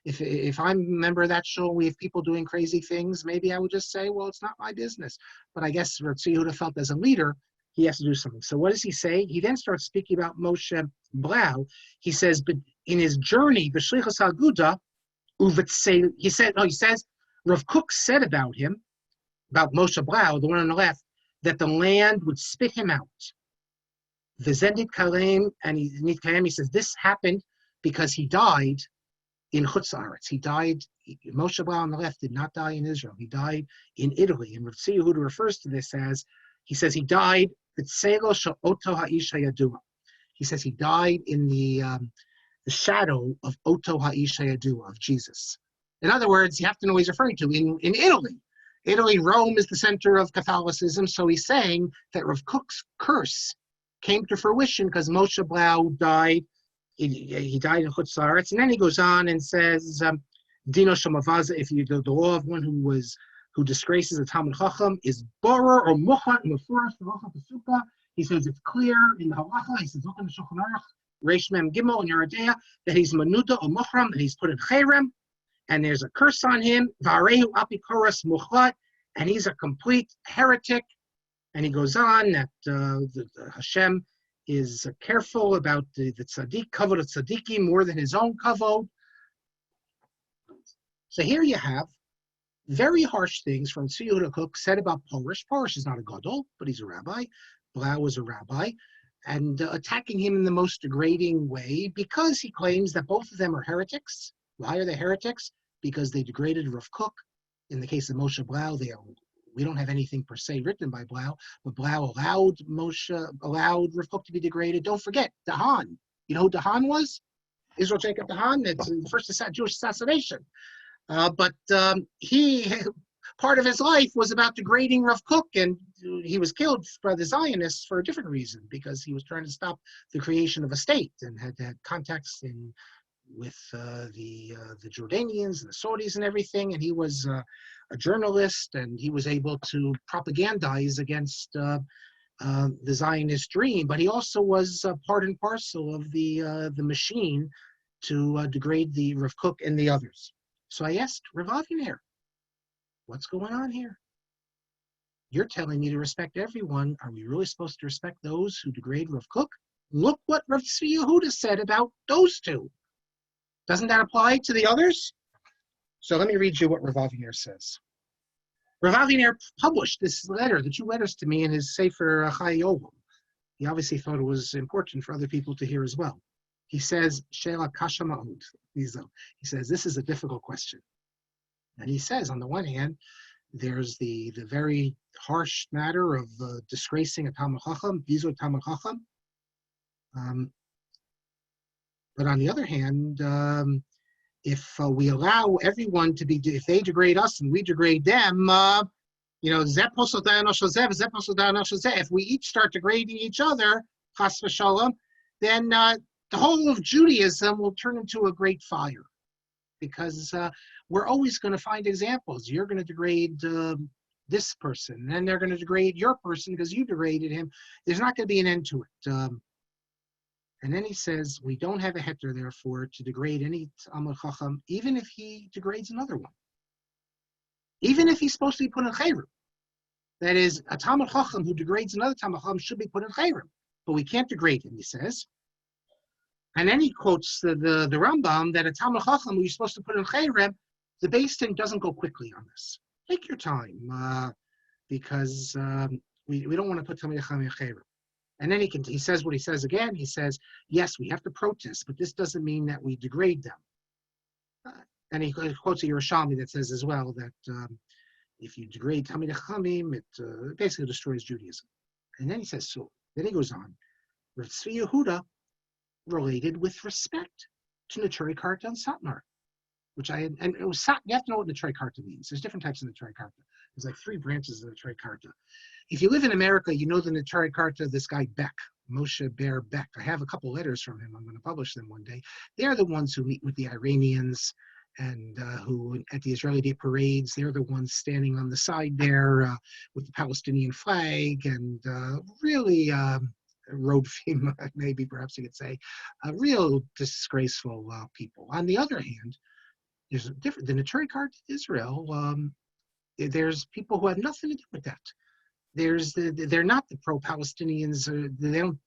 Speaker 1: If I'm a member of that shul, we have people doing crazy things, maybe I would just say, well, it's not my business. But I guess Rav Yehuda felt as a leader, he has to do something. So what does he say? He then starts speaking about Moshe Blau. He says, but in his journey, B'shlichus Aguda, he says, Rav Kook said about him, about Moshe Blau, the one on the left, that the land would spit him out. V'zendit kalem, and he says this happened because he died in Chutz La'aretz. He died. Moshe Blau on the left did not die in Israel. He died in Italy. And Rav Yehuda refers to this as, he says he died. He says he died in the shadow of Oto Ha'ish Hayadua, of Jesus. In other words, you have to know what he's referring to. In Italy, Rome is the center of Catholicism. So he's saying that Rav Kook's curse came to fruition because Moshe Blau died. He died in Chutz La'aretz, and then he goes on and says, "Dino Shemavaza." If you the law of one who disgraces a Talmud Chacham is borer or muchat mefurash halacha pesuka. He says it's clear in the halacha. He says, "Look in the Shulchan Aruch, Reish Mem Gimel and Yeridea, that he's manuda or muchram, that he's put in cherem, and there's a curse on him. Varehu apikoras muchat, and he's a complete heretic." And he goes on that the Hashem is careful about the tzaddik, kavod of tzaddiki more than his own kavod. So here you have very harsh things from Tzvi Kook said about Porush. Porush is not a gadol, but he's a rabbi. Blau was a rabbi. And attacking him in the most degrading way because he claims that both of them are heretics. Why are they heretics? Because they degraded Rav Kook. In the case of Moshe Blau, we don't have anything per se written by Blau, but Blau allowed Rav Kook to be degraded. Don't forget, Dahan. You know who Dahan was? Israel Jacob Dahan. It's the first Jewish assassination. But he, part of his life was about degrading Rav Kook, and he was killed by the Zionists for a different reason, because he was trying to stop the creation of a state and had contacts with the Jordanians and the Saudis and everything, and he was a journalist, and he was able to propagandize against the Zionist dream, but he also was part and parcel of the machine to degrade the Rav Kook and the others. So I asked Rav Aviner, what's going on here? You're telling me to respect everyone. Are we really supposed to respect those who degrade Rav Kook? Look what Rav Tzvi Yehuda said about those two. Doesn't that apply to the others? So let me read you what Rav Aviner says. Rav Aviner published this letter, the two letters to me, in his Sefer Chai Yovam. He obviously thought it was important for other people to hear as well. He says, She'ela kasha ma'od. He says, this is a difficult question. And he says, on the one hand, there's the very harsh matter of disgracing a Talmud Chacham, Bizur Talmud Chacham. But on the other hand, if we allow everyone to be, if they degrade us and we degrade them, if we each start degrading each other, chas v'shalom, then the whole of Judaism will turn into a great fire, because we're always going to find examples. You're going to degrade this person, and then they're going to degrade your person because you degraded him. There's not going to be an end to it. And then he says, we don't have a heter, therefore, to degrade any Talmud Chacham, even if he degrades another one. Even if he's supposed to be put in Chayrim. That is, a Talmud Chacham who degrades another Talmud Chacham should be put in Chayrim. But we can't degrade him, he says. And then he quotes the Rambam that a Talmud Chacham who you're supposed to put in Chayrim, the Beis Din doesn't go quickly on this. Take your time, because we don't want to put Talmud Chacham in Chayrim. And then he says what he says again. He says, yes, we have to protest, but this doesn't mean that we degrade them. And he quotes a Yerushalmi that says as well that if you degrade Talmid Chachamim, it basically destroys Judaism. And then he says, so. Then he goes on. Rav Tzvi Yehuda related with respect to Neturei Karta and Satmar. which and it was, you have to know what Netrei Karta means. There's different types of Netrei Karta. There's like 3 branches of Netrei Karta. If you live in America, you know the Netrei Karta, this guy Beck, Moshe Ber Beck. I have a couple letters from him. I'm going to publish them one day. They're the ones who meet with the Iranians and who at the Israeli Day parades, they're the ones standing on the side there with the Palestinian flag and really road fame, maybe perhaps you could say, real disgraceful people. On the other hand, there's a different, the Netrei Karta Israel, there's people who have nothing to do with that. They're not the pro-Palestinians. They don't,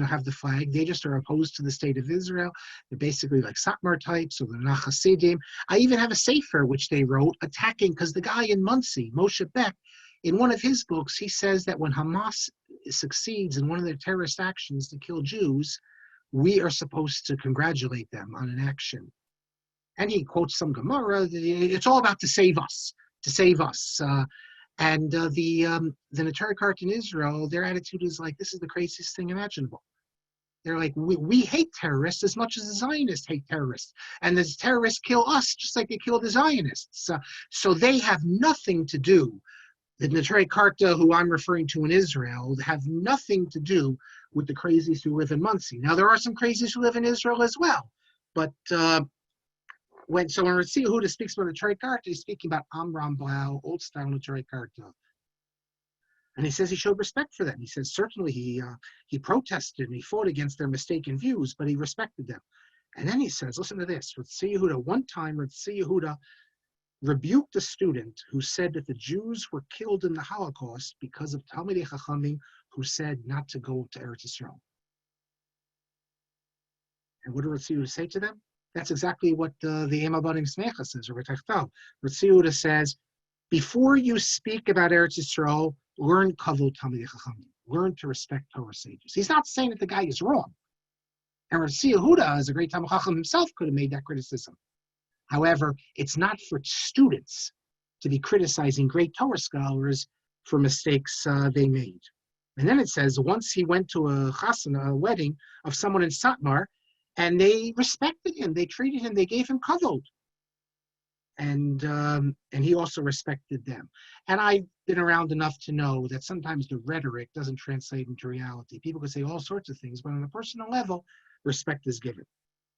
Speaker 1: have the flag. They just are opposed to the state of Israel. They're basically like Satmar types, or they're not Hasidim. I even have a sefer which they wrote attacking, because the guy in Muncie, Moshe Beck, in one of his books, he says that when Hamas succeeds in one of their terrorist actions to kill Jews, we are supposed to congratulate them on an action. And he quotes some Gemara. It's all about to save us. And the Netrei Karta in Israel, their attitude is like, this is the craziest thing imaginable. They're like, we hate terrorists as much as the Zionists hate terrorists. And the terrorists kill us just like they kill the Zionists. So they have nothing to do, the Netrei Karta, who I'm referring to in Israel, have nothing to do with the crazies who live in Muncie. Now, there are some crazies who live in Israel as well. But when Ritzi Yehuda speaks about the Netrei Karta, he's speaking about Amram Blau, old style Netrei Karta. And he says he showed respect for them. He says certainly he protested and he fought against their mistaken views, but he respected them. And then he says, listen to this, Ritzi Yehuda, one time Ritzi Yehuda rebuked a student who said that the Jews were killed in the Holocaust because of Talmidei Chachamim who said not to go to Eretz Yisrael. And what did Ritzi Yehuda say to them? That's exactly what the Ema Banim Smecha says, or Ritzi Yehuda says, before you speak about Eretz Yisrael, learn Kavod Talmidei Chachamim. Learn to respect Torah sages. He's not saying that the guy is wrong. And Ritzi Yehuda, as a great Talmid Chacham himself, could have made that criticism. However, it's not for students to be criticizing great Torah scholars for mistakes they made. And then it says, once he went to a chasana, a wedding of someone in Satmar, and they respected him, they treated him, they gave him kavod. And he also respected them. And I've been around enough to know that sometimes the rhetoric doesn't translate into reality. People can say all sorts of things, but on a personal level, respect is given.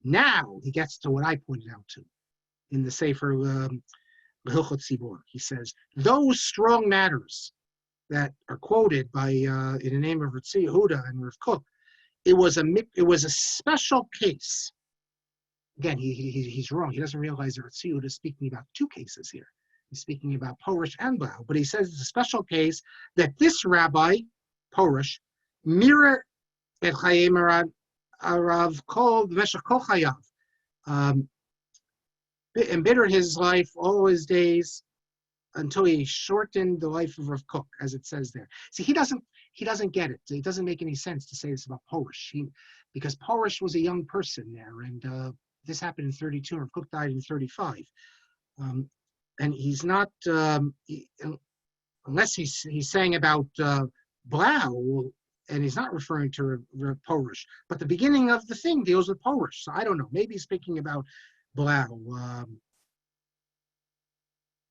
Speaker 1: Now he gets to what I pointed out to in the Sefer Hilchot Tzibor. He says, those strong matters that are quoted by in the name of Ritzi Yehuda and Rav Kook, it was a special case. Again, he's wrong. He doesn't realize that Ritzi Yehuda is speaking about 2 cases here. He's speaking about Porush and Blau, but he says it's a special case that this rabbi, Porush, mirror et chayei Rav Kol b'meshech kol chayav, embittered his life all his days until he shortened the life of Rav Kook, as it says there. See, he doesn't get it. It doesn't make any sense to say this about Porush, because Porush was a young person there, and this happened in 32, and Rav Kook died in 35. And he's not, unless he's saying about Blau, and he's not referring to Porush, but the beginning of the thing deals with Porush. So I don't know. Maybe he's speaking about Blau.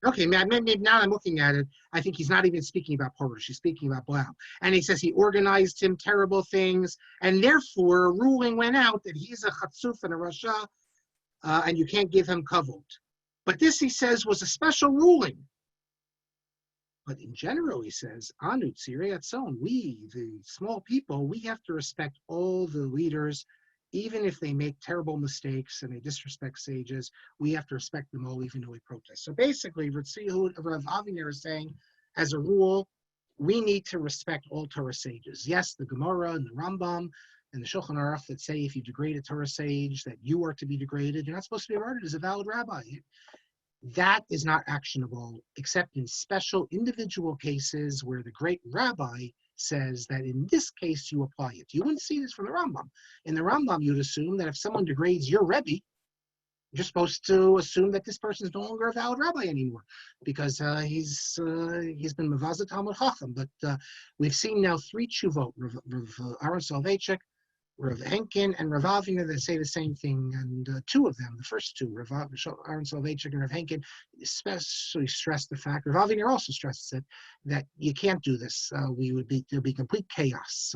Speaker 1: Okay, maybe now I'm looking at it, I think he's not even speaking about Porush. He's speaking about Blau. And he says he organized him terrible things, and therefore a ruling went out that he's a chatzuf and a rasha, and you can't give him kavod. But this, he says, was a special ruling. But in general, he says, Anu tzirei atzon, we, the small people, we have to respect all the leaders, even if they make terrible mistakes and they disrespect sages. We have to respect them all, even though we protest. So basically, Rav Aviner is saying, as a rule, we need to respect all Torah sages. Yes, the Gemara and the Rambam and the Shulchan Aruch that say if you degrade a Torah sage, that you are to be degraded. You're not supposed to be regarded as a valid rabbi. That is not actionable, except in special individual cases where the great rabbi says that in this case you apply it. You wouldn't see this from the Rambam. In the Rambam, you'd assume that if someone degrades your Rebbe, you're supposed to assume that this person is no longer a valid rabbi anymore, because he's been mavazat Talmud Chacham. But we've seen now 3 tshuvot: Aaron Soloveitchik, Rav Henkin and Rav Aviner, they say the same thing, and two of them, the first two, Aaron Soloveitchik and Rav Henkin, especially stressed the fact. Rav Aviner also stresses it, that you can't do this. There'll be complete chaos,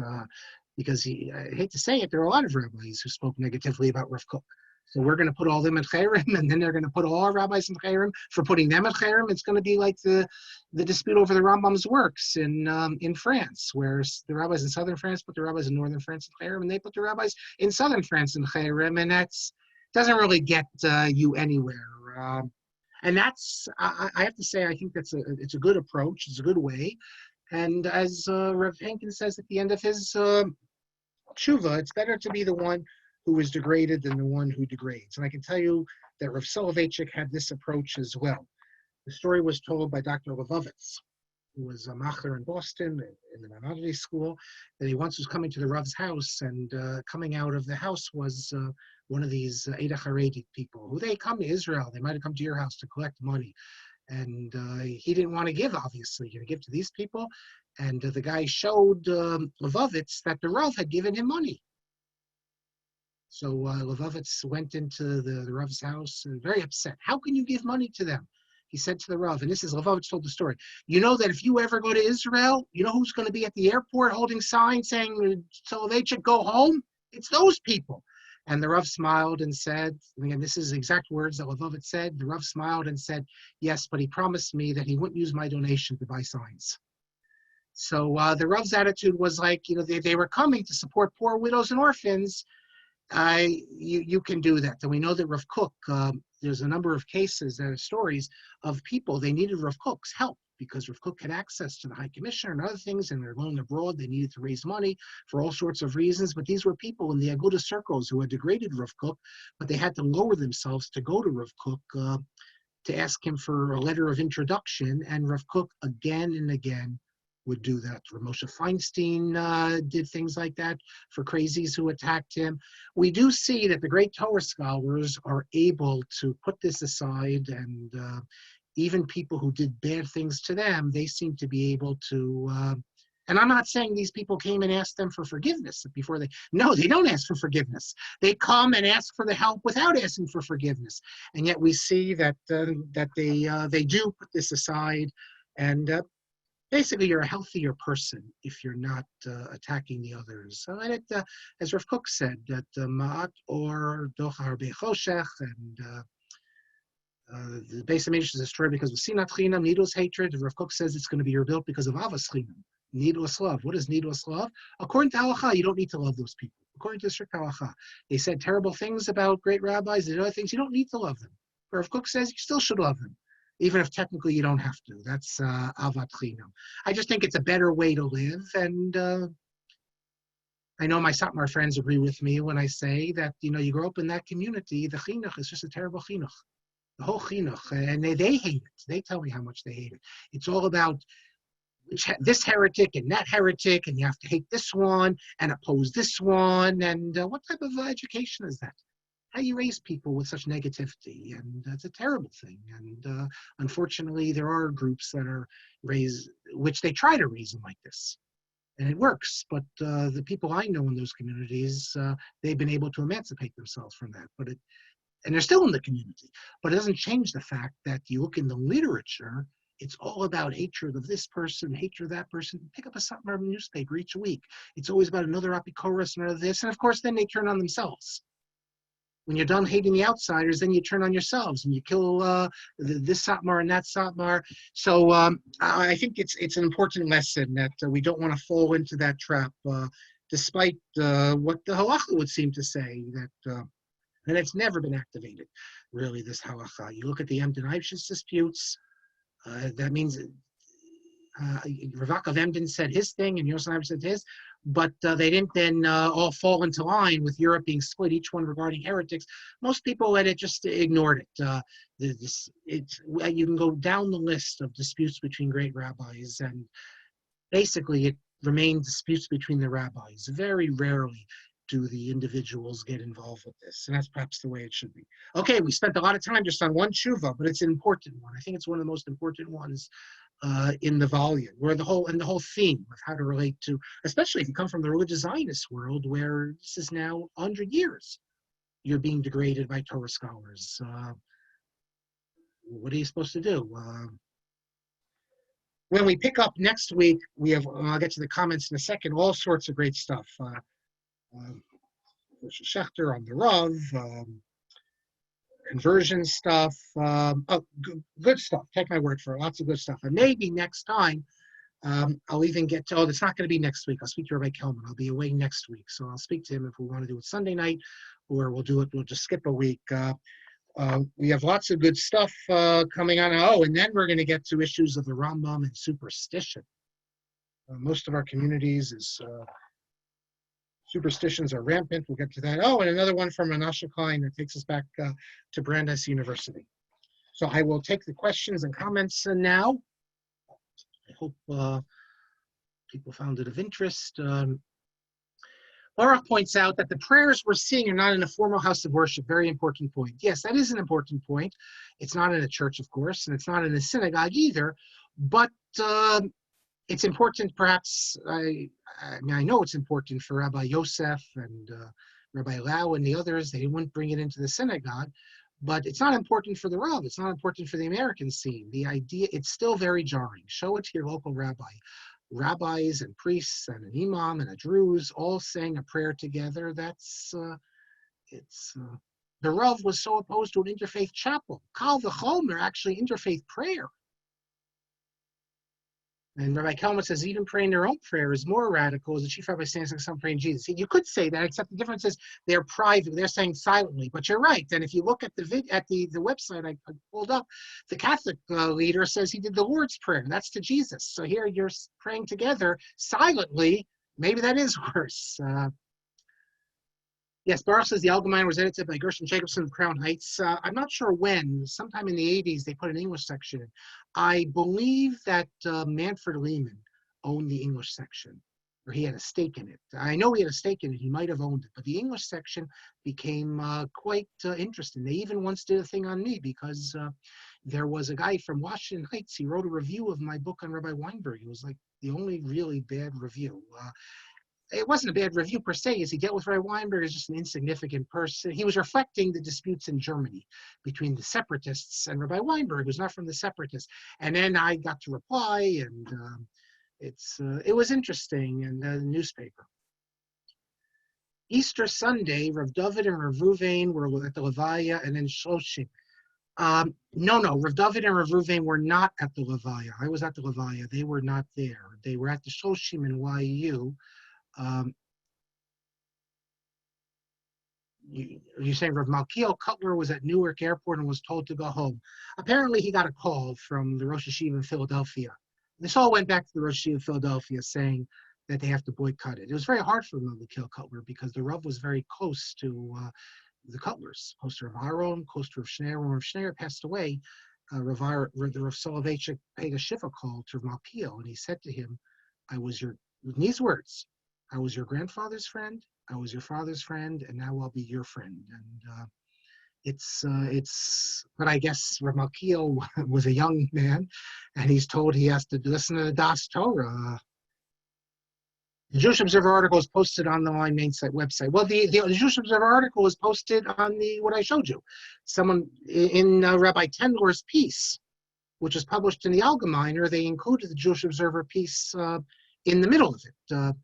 Speaker 1: because I hate to say it, there are a lot of rabbis who spoke negatively about Rav Kook. So we're going to put all them at Cherem, and then they're going to put all our rabbis in Cherem for putting them at Cherem. It's going to be like the dispute over the Rambam's works in France, where the rabbis in southern France put the rabbis in northern France in Cherem, and they put the rabbis in southern France in Cherem, and that's doesn't really get you anywhere. And that's I have to say, I think it's a good approach. It's a good way. And as Rav Henkin says at the end of his tshuva, it's better to be the one who is degraded than the one who degrades. And I can tell you that Rav Soloveitchik had this approach as well. The story was told by Dr. Levovitz, who was a macher in Boston in the Maimonides school, that he once was coming to the Rav's house, and coming out of the house was one of these Eida Haredi people, who they come to Israel. They might have come to your house to collect money. And he didn't want to give, obviously, to give to these people. And the guy showed Levovitz that the Rav had given him money. So Levovitz went into the Rav's house, very upset. How can you give money to them? He said to the Rav, and this is Levovitz told the story. You know that if you ever go to Israel, you know who's going to be at the airport holding signs saying, Soloveitchik, go home? It's those people. And the Rav smiled and said, and again, this is exact words that Levovitz said. The Rav smiled and said, yes, but he promised me that he wouldn't use my donation to buy signs. So the Rav's attitude was like, they were coming to support poor widows and orphans. You can do that. And we know that Rav Kook, there's a number of cases, there are stories of people, they needed Rav Kook's help because Rav Kook had access to the High Commissioner and other things, and they're going abroad. They needed to raise money for all sorts of reasons. But these were people in the Aguda circles who had degraded Rav Kook, but they had to lower themselves to go to Rav Kook to ask him for a letter of introduction. And Rav Kook again and again would do that. Moshe Feinstein did things like that for crazies who attacked him. We do see that the great Torah scholars are able to put this aside, and even people who did bad things to them, they seem to be able to, and I'm not saying these people came and asked them for forgiveness before no, they don't ask for forgiveness. They come and ask for the help without asking for forgiveness. And yet we see that they do put this aside, and basically, you're a healthier person if you're not attacking the others. So, and as Rav Kook said, that ma'at or dochar bechoshech, and the base of is destroyed because of sinat chinam, needless hatred. Rav Kook says it's going to be rebuilt because of avas chinam, needless love. What is needless love? According to halacha, you don't need to love those people. According to strict halacha, they said terrible things about great rabbis and other things. You don't need to love them. But Rav Kook says you still should love them, even if technically you don't have to. That's avat chinam. I just think it's a better way to live, and I know my Satmar friends agree with me when I say that, you grow up in that community, the chinuch is just a terrible chinuch. The whole chinuch, and they hate it. They tell me how much they hate it. It's all about this heretic and that heretic, and you have to hate this one and oppose this one, and what type of education is that? How you raise people with such negativity, and it's a terrible thing. And unfortunately, there are groups that are raised, which they try to raise them like this, and it works. But the people I know in those communities, they've been able to emancipate themselves from that. And they're still in the community. But it doesn't change the fact that you look in the literature, it's all about hatred of this person, hatred of that person. Pick up a Satmar newspaper each week. It's always about another apikoros, another this, and of course, then they turn on themselves. When you're done hating the outsiders, then you turn on yourselves and you kill this Satmar and that Satmar. So I think it's an important lesson that we don't want to fall into that trap, despite what the halacha would seem to say, that and it's never been activated, really, this halacha. You look at the Emden Eibshitz disputes, that means Rav of Emden said his thing and Yosef said his, but they didn't then all fall into line with Europe being split, each one regarding heretics. Most people had just ignored it. You can go down the list of disputes between great rabbis, and basically it remained disputes between the rabbis. Very rarely do the individuals get involved with this, and that's perhaps the way it should be. Okay, we spent a lot of time just on one tshuva, but it's an important one. I think it's one of the most important ones in the volume, where the whole theme of how to relate to, especially if you come from the religious Zionist world, where this is now 100 years, you're being degraded by Torah scholars. What are you supposed to do? When we pick up next week, we have, I'll get to the comments in a second, all sorts of great stuff. Schechter on the Rav, conversion stuff, good stuff. Take my word for it, lots of good stuff. And maybe next time, I'll even get to, it's not going to be next week. I'll speak to Rabbi Kelman. I'll be away next week. So I'll speak to him if we want to do it Sunday night, or we'll just skip a week. We have lots of good stuff coming on. Oh, and then we're going to get to issues of the Rambam and superstition. Most of our communities is superstitions are rampant. We'll get to that. Oh, and another one from Menashe Klein that takes us back to Brandeis University. So I will take the questions and comments now. I hope people found it of interest. Marc points out that the prayers we're seeing are not in a formal house of worship. Very important point. Yes, that is an important point. It's not in a church, of course, and it's not in a synagogue either. But it's important, perhaps. I know it's important for Rabbi Yosef and Rabbi Lau and the others. They wouldn't bring it into the synagogue, but it's not important for the Rav. It's not important for the American scene. The idea, it's still very jarring. Show it to your local rabbi. Rabbis and priests and an imam and a druze all saying a prayer together. That's the Rav was so opposed to an interfaith chapel. Kal v'chomer, actually interfaith prayer. And Rabbi Kelman says even praying their own prayer is more radical, as the chief rabbi stands like some praying Jesus. You could say that, except the difference is they're private, they're saying silently. But you're right. And if you look at the website I pulled up, the Catholic leader says he did the Lord's Prayer. That's to Jesus. So here you're praying together silently. Maybe that is worse. Yes, Baruch says the Allgemeine was edited by Gershon Jacobson of Crown Heights. I'm not sure when. Sometime in the 80s, they put an English section in. I believe that Manfred Lehman owned the English section, or he had a stake in it. I know he had a stake in it. He might have owned it. But the English section became quite interesting. They even once did a thing on me because there was a guy from Washington Heights. He wrote a review of my book on Rabbi Weinberg. It was like the only really bad review. It wasn't a bad review per se, as he dealt with Rabbi Weinberg as just an insignificant person. He was reflecting the disputes in Germany between the separatists and Rabbi Weinberg, who's not from the separatists. And then I got to reply, and it was interesting in the newspaper. Easter Sunday, Rav David and Rav Ruvain were at the Levaya, and then Shloshim. No, Rav David and Rav Ruvain were not at the Levaya. I was at the Levaya. They were not there. They were at the Shloshim in YU. You're saying Rav Malkiel Cutler was at Newark Airport and was told to go home. Apparently, he got a call from the Rosh Yeshiva in Philadelphia. This all went back to the Rosh Yeshiva in Philadelphia saying that they have to boycott it. It was very hard for Malkiel Cutler because the Rav was very close to the Cutlers, close to Rav Aharon, close to Rav Schneier. When Rav Schneier passed away, the Rav Soloveitchik paid a shiva call to Rav Malkiel, and he said to him, in these words, I was your grandfather's friend, I was your father's friend, and now I'll be your friend. And but I guess Rav Malkiel was a young man, and he's told he has to listen to the Das Torah. The Jewish Observer article is posted on the online main site website. Well, the Jewish Observer article is posted on what I showed you. Someone in Rabbi Tendler's piece, which was published in the Allgemeiner, they included the Jewish Observer piece in the middle of it.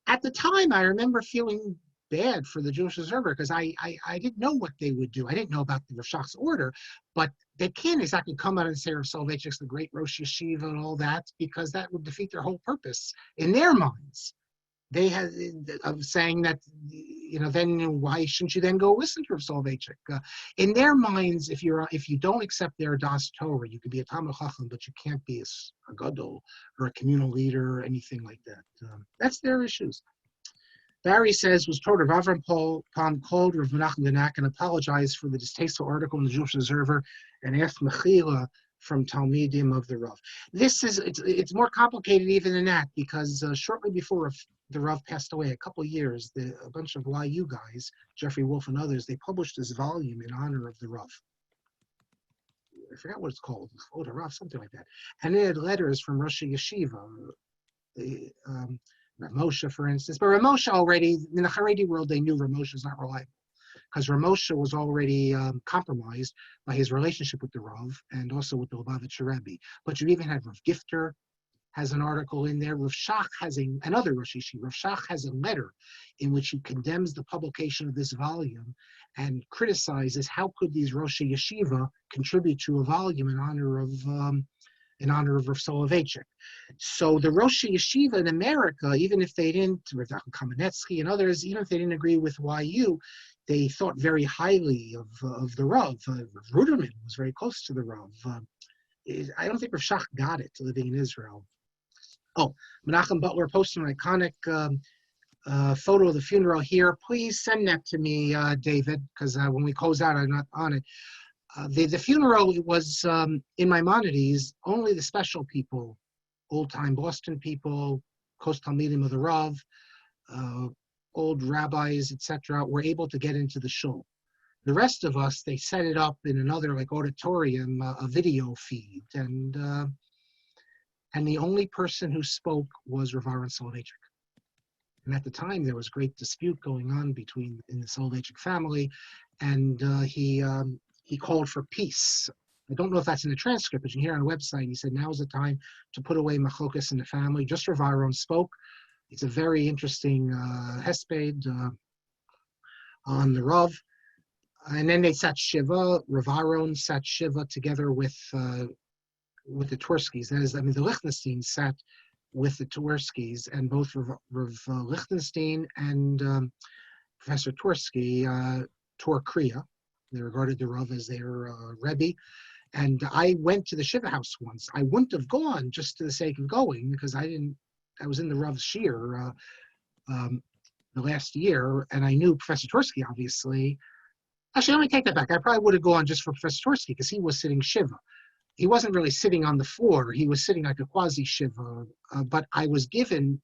Speaker 1: At the time, I remember feeling bad for the Jewish Observer because I didn't know what they would do. I didn't know about the Rav Shach's order, but they can't exactly come out and say Rav Soloveitchik's the great Rosh Yeshiva and all that, because that would defeat their whole purpose in their minds. They had of saying that, then why shouldn't you then go listen to Rav Soloveitchik? In their minds, if you don't accept their Das Torah, you could be a Talmid Chacham, but you can't be a gadol or a communal leader or anything like that. That's their issues. Barry says, was told Rav Avram Palm called Rav Menachem Danak and apologized for the distasteful article in the Jewish Observer and asked Mechila from Talmidim of the Rav. It's more complicated even than that, because shortly before the Rav passed away, a couple of years, a bunch of YU guys, Jeffrey Wolf and others, they published this volume in honor of the Rav. forgot what it's called, Rav, something like that. And it had letters from Rosh Yeshiva, Rav Moshe, for instance. But Rav Moshe already, in the Haredi world, they knew Rav Moshe is not reliable, because Rav Moshe was already compromised by his relationship with the Rav and also with the Lubavitcher Rebbe. But you even had Rav Gifter has an article in there. Rav Shach has another Rosh Yeshiva. Rav Shach has a letter in which he condemns the publication of this volume and criticizes how could these Rosh Yeshiva contribute to a volume in honor of Rav Soloveitchik. So the Rosh Yeshiva in America, even if they didn't, Rav Kamenetsky and others, even if they didn't agree with YU, they thought very highly of the Rav. Rav Ruderman was very close to the Rav. I don't think Rav Shach got it living in Israel. Oh, Menachem Butler posted an iconic photo of the funeral here. Please send that to me, David, because when we close out, I'm not on it. The funeral was in Maimonides, only the special people, old-time Boston people, Kos Talmidim of the Rav, old rabbis, etc., were able to get into the shul. The rest of us, they set it up in another auditorium, a video feed, and the only person who spoke was Rav Aaron Soloveitchik. And at the time, there was great dispute going on in the Soloveitchik family, and he called for peace. I don't know if that's in the transcript, but you can hear on the website, he said, now is the time to put away machlokas in the family. Just Rav Aaron spoke. It's a very interesting hesped on the Rav. And then they sat Shiva. Rav Aaron sat Shiva together with the Twerskis. That is, the Lichtensteins sat with the Twerskis, and both Rav Lichtenstein and Professor Twersky tore Kriya. They regarded the Rav as their Rebbe. And I went to the Shiva house once. I wouldn't have gone just to the sake of going, because I was in the Rav's shir the last year, and I knew Professor Twersky, obviously. Actually, let me take that back. I probably would have gone just for Professor Twersky, because he was sitting Shiva. He wasn't really sitting on the floor. He was sitting like a quasi-Shiva. But I was given,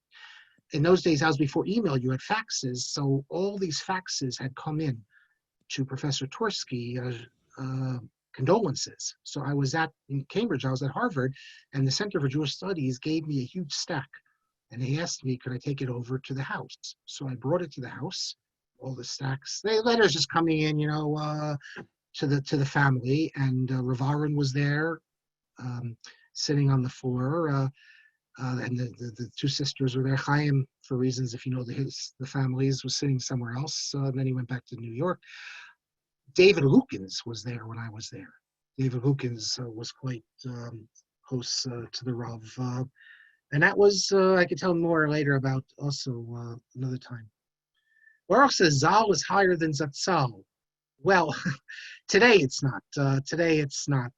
Speaker 1: in those days, that was before email, you had faxes. So all these faxes had come in to Professor Twersky, condolences. So I was in Cambridge, I was at Harvard, and the Center for Jewish Studies gave me a huge stack. And they asked me, could I take it over to the house? So I brought it to the house, all the stacks. The letters just coming in, to the family, and Rav Aaron was there, sitting on the floor, and the two sisters were there. Chaim, for reasons if you know the families, was sitting somewhere else. And then he went back to New York. David Lukens was there when I was there. David Lukens was quite close to the Rav, and that was I could tell more later about also another time. Baruch says Zal is higher than Zatzal. Well, today it's not. Today it's not.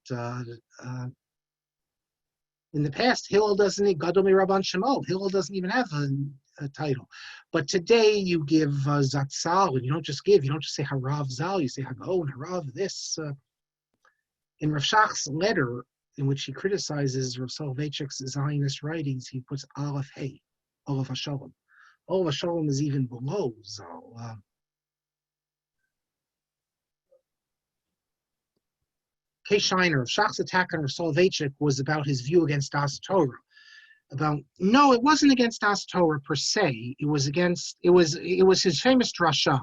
Speaker 1: In the past, Hillel doesn't need Gadol Rabban Shemov. Hillel doesn't even have a title. But today you give Zatzal, and you don't just say Harav Zal, you say Hagon, Harav, this. In Rav Shach's letter, in which he criticizes Rav Soloveitchik's Zionist writings, he puts Aleph Hey, Aleph HaShalom. Aleph HaShalom is even below Zal. K. Shiner, Rav Shach's attack on Rav Soloveitchik was about his view against Das Torah. No, it wasn't against Das Torah per se. It was his famous drasha,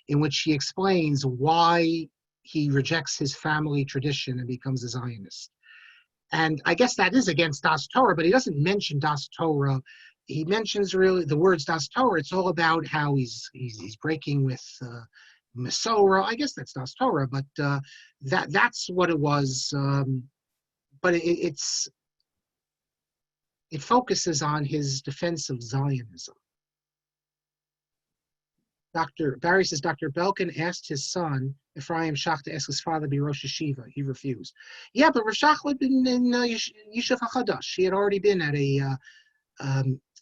Speaker 1: in which he explains why he rejects his family tradition and becomes a Zionist. And I guess that is against Das Torah, but he doesn't mention Das Torah. He mentions really the words Das Torah. It's all about how he's breaking with Masorah. I guess that's Das Torah, but that's what it was. But it focuses on his defense of Zionism. Barry says, Dr. Belkin asked his son, Ephraim Shach, to ask his father to be Rosh Yeshiva. He refused. Yeah, but Rav Shach had been in Yeshiva HaChadash. He had already been at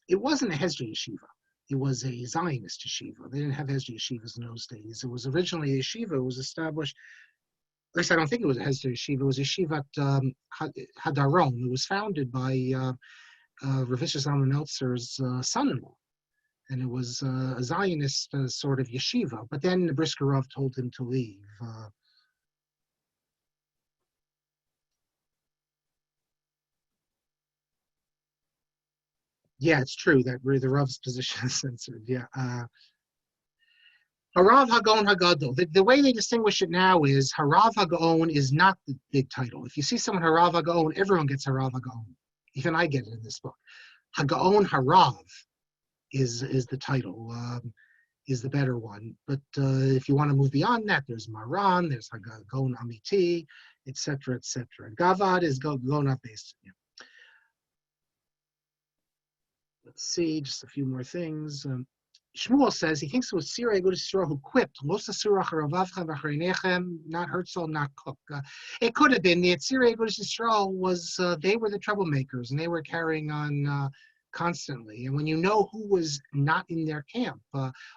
Speaker 1: it wasn't a Hesder Yeshiva. It was a Zionist yeshiva. They didn't have Hesder yeshivas in those days. It was originally a yeshiva. It was established, at least I don't think it was a Hesder yeshiva. It was a yeshiva at Hadaron. It was founded by Rav Yisrael Zalman Meltzer's son-in-law. And it was a Zionist sort of yeshiva. But then the Brisker Rav told him to leave. Yeah, it's true that the Rav's position is censored. Yeah. Harav Hagon Hagadol. The way they distinguish it now is Harav Hagon is not the big title. If you see someone Harav Hagon, everyone gets Harav Hagon. Even I get it in this book. Hagaon Harav is the title, is the better one. But if you want to move beyond that, there's Maran, there's Hagaon Amiti, etc., etc. Gavad is Gona based. Yeah. Let's see, just a few more things. Shmuel says he thinks it was Sirei Agudas Yisrael who quipped, not Herzl, not Kook. It could have been the Sirei Agudas Yisrael was, they were the troublemakers and they were carrying on constantly. And when you know who was not in their camp,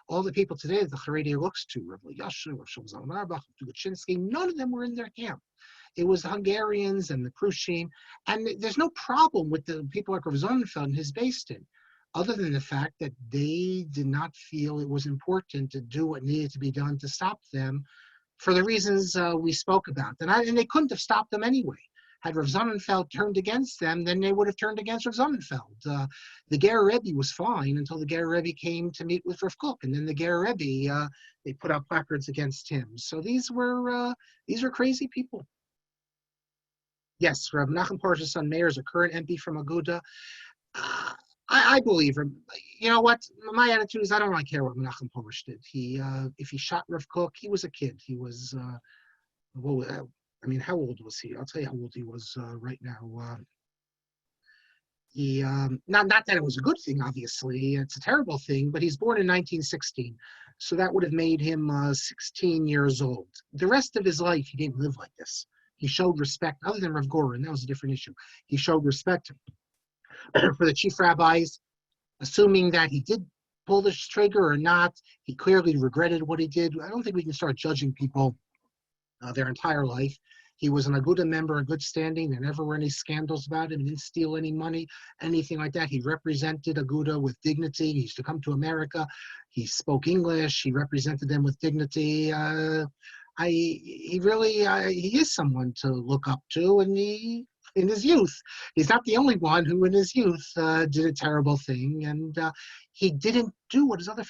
Speaker 1: all the people today that the Haredi looks to, Rav Yashu, Rav Shlomo Auerbach, Tugachinsky, none of them were in their camp. It was the Hungarians and the Prussian. And there's no problem with the people like Rav Sonnenfeld and his based in, other than the fact that they did not feel it was important to do what needed to be done to stop them for the reasons we spoke about. And they couldn't have stopped them anyway. Had Rav Sonnenfeld turned against them, then they would have turned against Rav Sonnenfeld. The Ger Rebbe was fine until the Ger Rebbe came to meet with Rav Kook, and then the Ger Rebbe, they put out placards against him. So these were crazy people. Yes, Rav Nachum Porash's son Meir is a current MP from Aguda. I believe him. You know what? My attitude is I don't really care what Menachem Porush did. If he shot Rav Kook, he was a kid. He was, how old was he? I'll tell you how old he was right now. Not that it was a good thing, obviously. It's a terrible thing, but he's born in 1916. So that would have made him 16 years old. The rest of his life, he didn't live like this. He showed respect, other than Rav Gorin, that was a different issue. He showed respect for the chief rabbis, assuming that he did pull the trigger or not. He clearly regretted what he did. I don't think we can start judging people their entire life. He was an Aguda member in good standing. There never were any scandals about him. He didn't steal any money, anything like that. He represented Aguda with dignity. He used to come to America. He spoke English. He represented them with dignity. He is someone to look up to, and in his youth, he's not the only one who in his youth did a terrible thing, and he didn't do what his other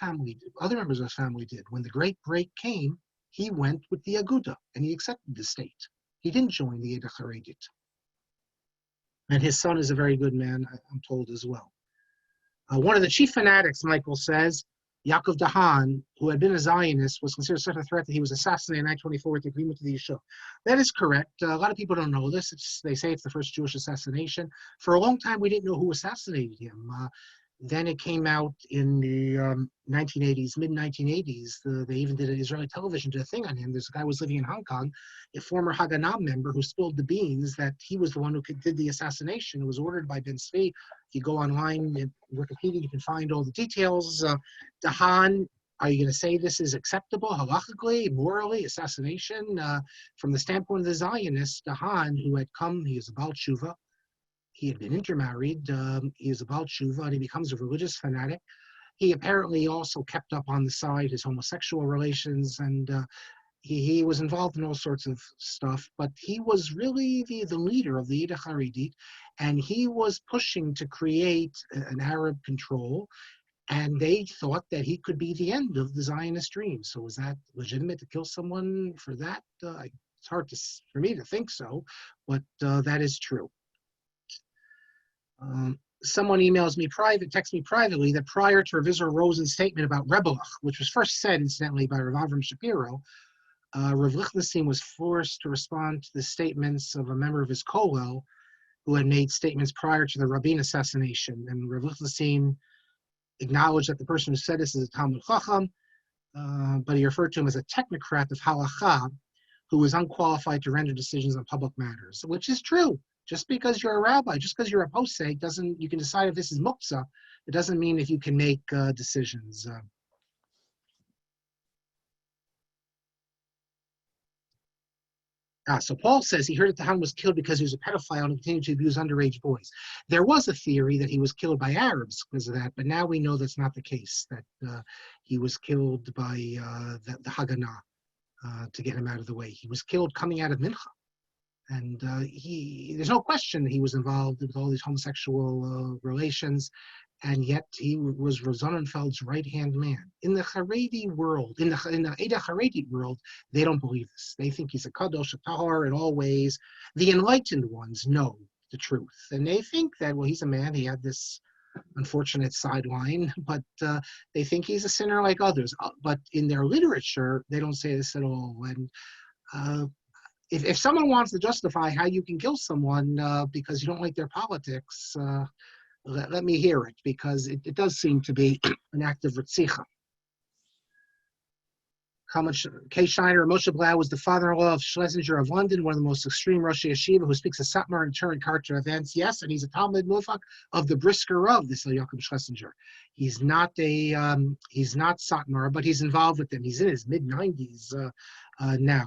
Speaker 1: members of his family did. When the great break came, he went with the Aguda, and he accepted the state. He didn't join the Eda Haredit. And his son is a very good man, I'm told as well. One of the chief fanatics, Michael says, Yaakov Dahan, who had been a Zionist, was considered such a threat that he was assassinated in 1924 with the agreement to the Yishuv. That is correct. A lot of people don't know this. They say it's the first Jewish assassination. For a long time, we didn't know who assassinated him. Then it came out in the 1980s, mid-1980s. They even did an Israeli television did a thing on him. There's a guy who was living in Hong Kong, a former Haganah member who spilled the beans that he was the one who did the assassination. It was ordered by Ben Tzvi. If you go online in Wikipedia, you can find all the details. Dahan, are you going to say this is acceptable, halachically, morally, assassination? From the standpoint of the Zionists, Dahan, who had come, he is a Baal Tshuva. He had been intermarried. He is a Baal Tshuva, and he becomes a religious fanatic. He apparently also kept up on the side his homosexual relations, and he was involved in all sorts of stuff. But he was really the leader of the Eda Haredit, and he was pushing to create an Arab control, and they thought that he could be the end of the Zionist dream. So was that legitimate to kill someone for that? It's hard for me to think so, but that is true. Someone texts me privately that prior to Rav Israel Rosen's statement about Rebelach, which was first said, incidentally, by Rav Shapiro, Rav Lichtenstein was forced to respond to the statements of a member of his kollel who had made statements prior to the Rabin assassination. And Rav Lichtenstein acknowledged that the person who said this is a Talmud Chacham, but he referred to him as a technocrat of halacha who is unqualified to render decisions on public matters, which is true. Just because you're a rabbi, just because you're a posek, you can decide if this is muktzah. It doesn't mean if you can make decisions. So Paul says he heard that Dahan was killed because he was a pedophile and continued to abuse underage boys. There was a theory that he was killed by Arabs because of that, but now we know that's not the case, that he was killed by the Haganah to get him out of the way. He was killed coming out of Mincha. And there's no question that he was involved with all these homosexual relations. and yet he was Sonnenfeld's right-hand man. In the Haredi world, in the Eda Haredi world, they don't believe this. They think he's a kadosh, a tahor in all ways. The enlightened ones know the truth, and they think that, well, he's a man. He had this unfortunate sideline, but they think he's a sinner like others. But in their literature, they don't say this at all. And if someone wants to justify how you can kill someone because you don't like their politics, let me hear it, because it does seem to be an act of Ritzicha. K. Shiner, Moshe Blau was the father-in-law of Schlesinger of London, one of the most extreme Rosh Yeshiva, who speaks a Satmar and Turin character events. Yes, and he's a Talmud Mufak of the Brisker Rav, this Yaakov Schlesinger. He's not Satmar, but he's involved with them. He's in his mid-90s now.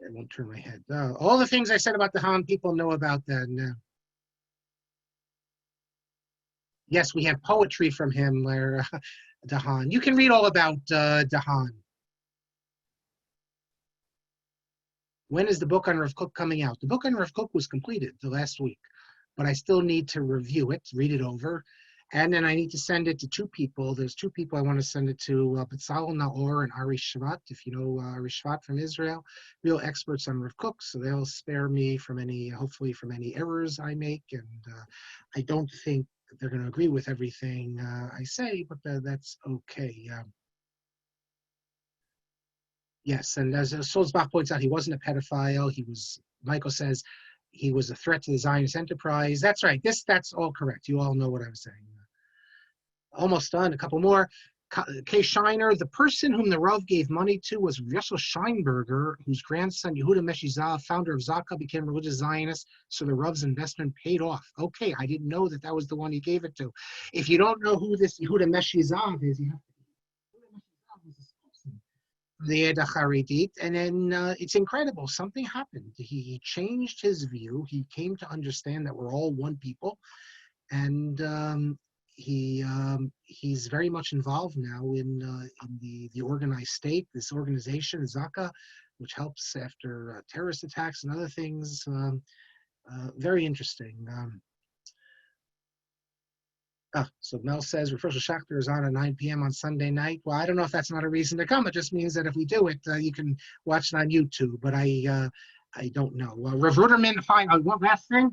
Speaker 1: I won't turn my head. All the things I said about the Han, people know about that. Yes, we have poetry from him, Dahan. You can read all about Dahan. When is the book on Rav Kook coming out? The book on Rav Kook was completed the last week, but I still need to review it, read it over, and then I need to send it to two people. There's two people I want to send it to, Betzalel Naor and Ari Shvat, if you know Ari Shvat from Israel, real experts on Rav Kook, so they'll spare me from hopefully from any errors I make, and I don't think they're going to agree with everything I say, but that's okay. Yes, and as Sulzbach points out, he wasn't a pedophile. Michael says, he was a threat to the Zionist enterprise. That's right. That's all correct. You all know what I was saying. Almost done. A couple more. K. Shiner, the person whom the Rav gave money to was Yosef Scheinberger, whose grandson Yehuda Meshizav, founder of Zaka, became a religious Zionist, so the Rav's investment paid off. Okay, I didn't know that was the one he gave it to. If you don't know who this Yehuda Meshizav is, you have to the Eda Haredit, and then it's incredible. Something happened. He changed his view. He came to understand that we're all one people, and he's very much involved now in the organized state, this organization, Zaka, which helps after terrorist attacks and other things. Very interesting. So Mel says, Refresh Shapiro is on at 9 p.m. on Sunday night. Well, I don't know if that's not a reason to come. It just means that if we do it, you can watch it on YouTube, but I don't know. Rav Ruderman, fine. One last thing.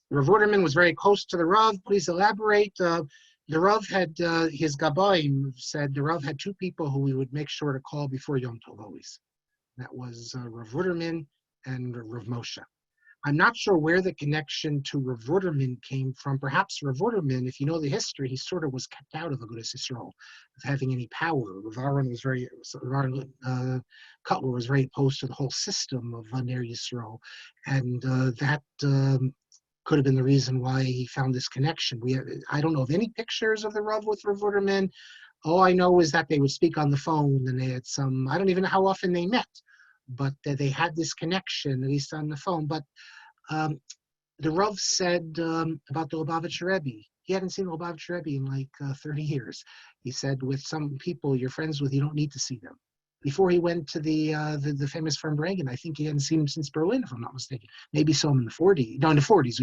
Speaker 1: Rav Ruderman was very close to the Rav. Please elaborate. The Rav had, his Gabayim said the Rav had two people who we would make sure to call before Yom Tov always. That was Rav Ruderman and Rav Moshe. I'm not sure where the connection to Rav Ruderman came from. Perhaps Rav Ruderman, if you know the history, he sort of was kept out of Agudas Yisrael of having any power. Rav Aaron Cutler was very opposed to the whole system of Ner Yisrael, and that could have been the reason why he found this connection. I don't know of any pictures of the Rav with Rav Ruderman. All I know is that they would speak on the phone, and they had some, I don't even know how often they met, but they had this connection, at least on the phone. But the Rav said about the Lubavitcher Rebbe, he hadn't seen the Lubavitcher Rebbe in like 30 years. He said, with some people you're friends with, you don't need to see them. Before he went to the famous firm Reagan, I think he hadn't seen him since Berlin, if I'm not mistaken. Maybe saw him in the 40s. No, in the 40s.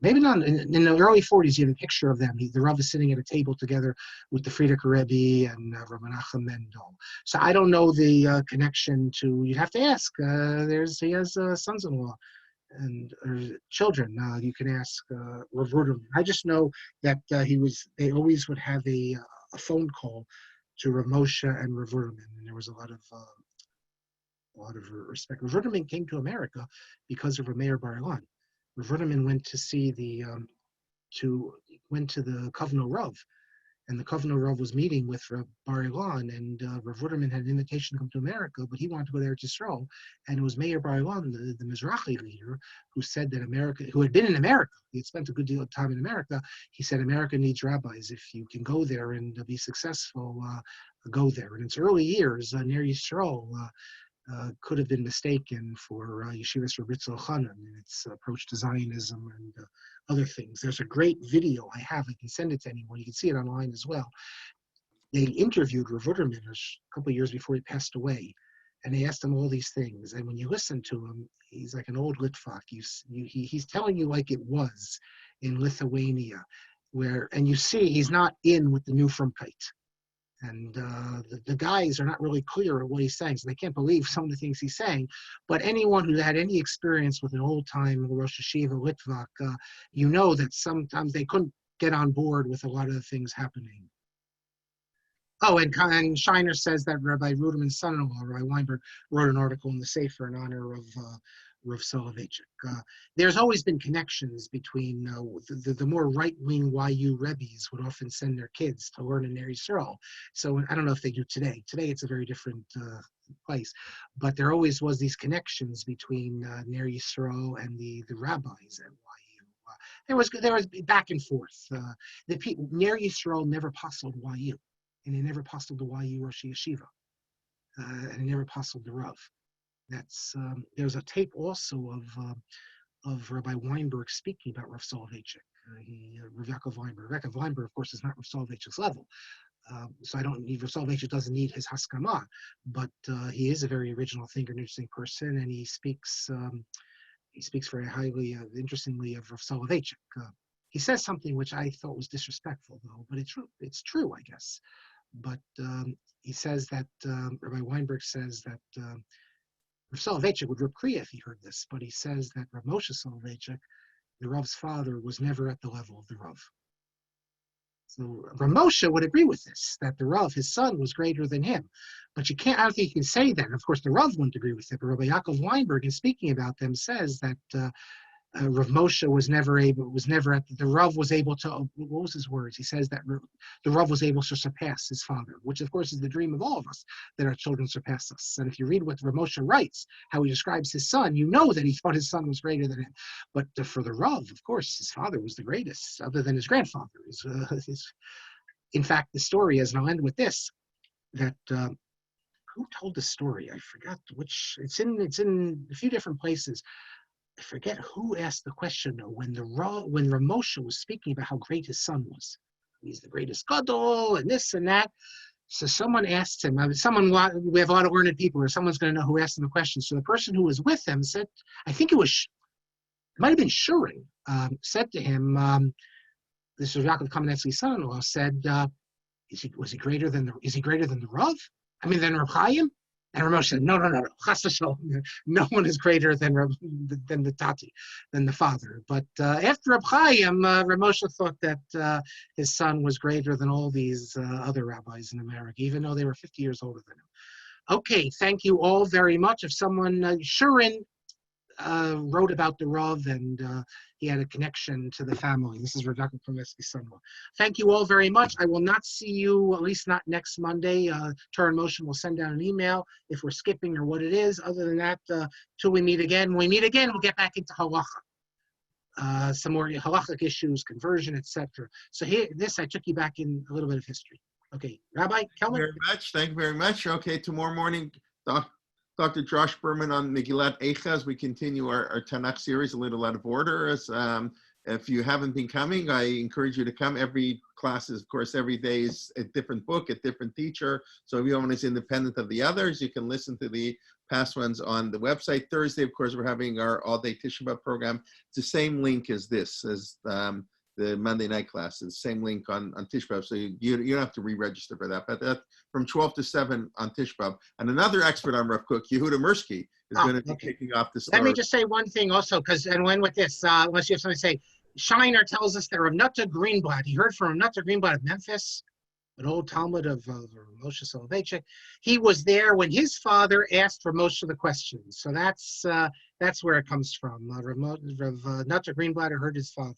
Speaker 1: Maybe not. In the early 40s, you have a picture of them. The Rav is sitting at a table together with the Frierdiker Rebbe and Rav Menachem Mendel. So I don't know the connection to, you'd have to ask. He has sons-in-law and children. You can ask Rav Ruderman. I just know that they always would have a phone call to Rav Moshe and Rav Ruderman, and there was a lot of respect. Rav Ruderman came to America because of Meir Bar-Ilan. Rav Ruderman went to see the Kovno Rav, and the Kovno Rav was meeting with Rav Bar-Ilan, and Rav Ruderman had an invitation to come to America, but he wanted to go there to Israel, and it was Meir Bar-Ilan, the Mizrahi leader, who said that who had been in America, he had spent a good deal of time in America, he said America needs rabbis. If you can go there and be successful, go there. In its early years, near Yisrael, could have been mistaken for Yeshivas Rabitzel Chanan and its approach to Zionism and other things. There's a great video I have. I can send it to anyone. You can see it online as well. They interviewed Rav Ruderman a couple of years before he passed away, and they asked him all these things. And when you listen to him, he's like an old Litvak. He's telling you like it was in Lithuania, and you see he's not in with the new Frumkeit. And the guys are not really clear of what he's saying, so they can't believe some of the things he's saying. But anyone who had any experience with an old-time Rosh Hashiva Litvak, you know that sometimes they couldn't get on board with a lot of the things happening. Oh, and Shiner says that Rabbi Ruderman's son-in-law, Rabbi Weinberg, wrote an article in the Sefer in honor of Rav Soloveitchik. There's always been connections between the more right-wing YU rabbis would often send their kids to learn in Ner Yisrael. So I don't know if they do today. Today it's a very different place, but there always was these connections between Ner Yisrael and the rabbis at YU. There was back and forth. Ner Yisrael never pustled YU. And he never pustled the YU Rosh Yeshiva, and he never pustled the Rav. There's a tape also of Rabbi Weinberg speaking about Rav Soloveitchik. Rav Yaakov Weinberg. Rav Yaakov Weinberg, of course, is not Rav Soloveitchik's level, so Rav Soloveitchik doesn't need his haskama, but he is a very original thinker, an interesting person, and he speaks very highly, interestingly, of Rav Soloveitchik. He says something which I thought was disrespectful, though, but it's true, I guess. But he says that Rabbi Weinberg says that Rav Soloveitchik would rip Kriya if he heard this, but he says that Rav Moshe Soloveitchik, the Rav's father, was never at the level of the Rav. So Rav Moshe would agree with this, that the Rav, his son, was greater than him. But I don't think you can say that. Of course, the Rav wouldn't agree with it, but Rabbi Yaakov Weinberg, in speaking about them, says that Rav Moshe was never the Rav was able to, what was his words? He says that the Rav was able to surpass his father, which of course is the dream of all of us, that our children surpass us. And if you read what Rav Moshe writes, how he describes his son, you know that he thought his son was greater than him. But for the Rav, of course, his father was the greatest, other than his grandfather. In fact, the story is, and I'll end with this, that who told the story? I forgot which. It's in a few different places. I forget who asked the question when Rav Moshe was speaking about how great his son was. He's the greatest gadol and this and that. So someone asked him, we have a lot of learned people, or someone's going to know who asked him the question. So the person who was with him said, I think it might have been Shurin, said to him, this was Yaakov Kamenetsky's son-in-law, said, is he greater than the Rav? I mean, than Reb Chaim? And Rav said, no. Chas v'shalom. No one is greater than the Tati, than the father. But after Reb Chaim, Rav Moshe thought that his son was greater than all these other rabbis in America, even though they were 50 years older than him. Okay, thank you all very much. If someone, Shurin wrote about the Rav, and he had a connection to the family. This is Rav Yaakov Kamenetsky's son-in-law. Thank you all very much. I will not see you, at least not next Monday. Turin Motion will send out an email if we're skipping or what it is. Other than that, till we meet again. When we meet again, we'll get back into halacha. Some more halachic issues, conversion, etc. So I took you back in a little bit of history. Okay, Rabbi Kelman.
Speaker 2: Thank you very much. Okay, tomorrow morning, Dr. Josh Berman on Megillat Eicha as we continue our Tanakh series, a little out of order. If you haven't been coming, I encourage you to come. Every class is, of course, every day is a different book, a different teacher. So everyone is independent of the others. You can listen to the past ones on the website. Thursday, of course, we're having our all-day Tisha B'Av program. It's the same link as this, as the Monday night classes, same link on Tisha B'Av, so you don't have to re-register for that. But that's from 12 to 7 on Tisha B'Av. And another expert on Rav Kook, Yehuda Mirsky, is going to be kicking off the start.
Speaker 1: Let me just say one thing also, and when with this, unless you have something to say, Shiner tells us that Rav Nutta Greenblatt, he heard from Rav Nutta Greenblatt of Memphis, an old Talmud of Moshe Soloveitchik. He was there when his father asked for most of the questions. So that's where it comes from. Rav Nutta Greenblatt heard his father.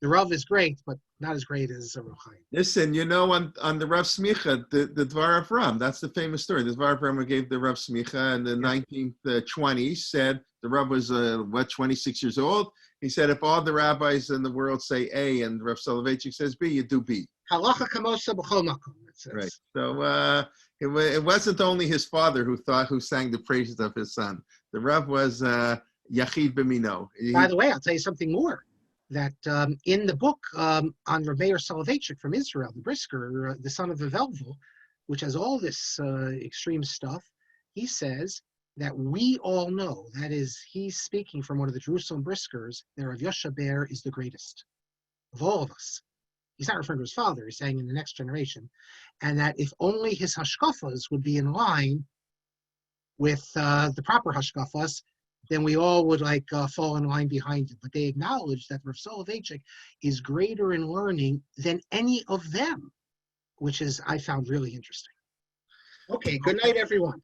Speaker 1: The Rav is great, but not as great as Rav Chaim.
Speaker 2: Listen, on the Rav Smicha, the Dvar of Ram, that's the famous story. The Dvar of Ram gave the Rav Smicha in the 1920s, said the Rav was, 26 years old. He said, if all the rabbis in the world say A and Rav Soloveitchik says B, you do B.
Speaker 1: Halacha kamosa b'chol makom, it says.
Speaker 2: Right. So it wasn't only his father who sang the praises of his son. The Rav was Yachid B'mino.
Speaker 1: By the way, I'll tell you something more. That in the book on Rav Meir Soloveitchik from Israel, the Brisker, the son of the Velvel, which has all this extreme stuff, he says that we all know, that is, he's speaking from one of the Jerusalem briskers, that Rav Yosha Ber is the greatest of all of us. He's not referring to his father, he's saying in the next generation, and that if only his hashkafas would be in line with the proper hashkafas, then we all would fall in line behind him. But they acknowledge that Rav Soloveitchik is greater in learning than any of them, which is, I found really interesting. Okay, good night, everyone.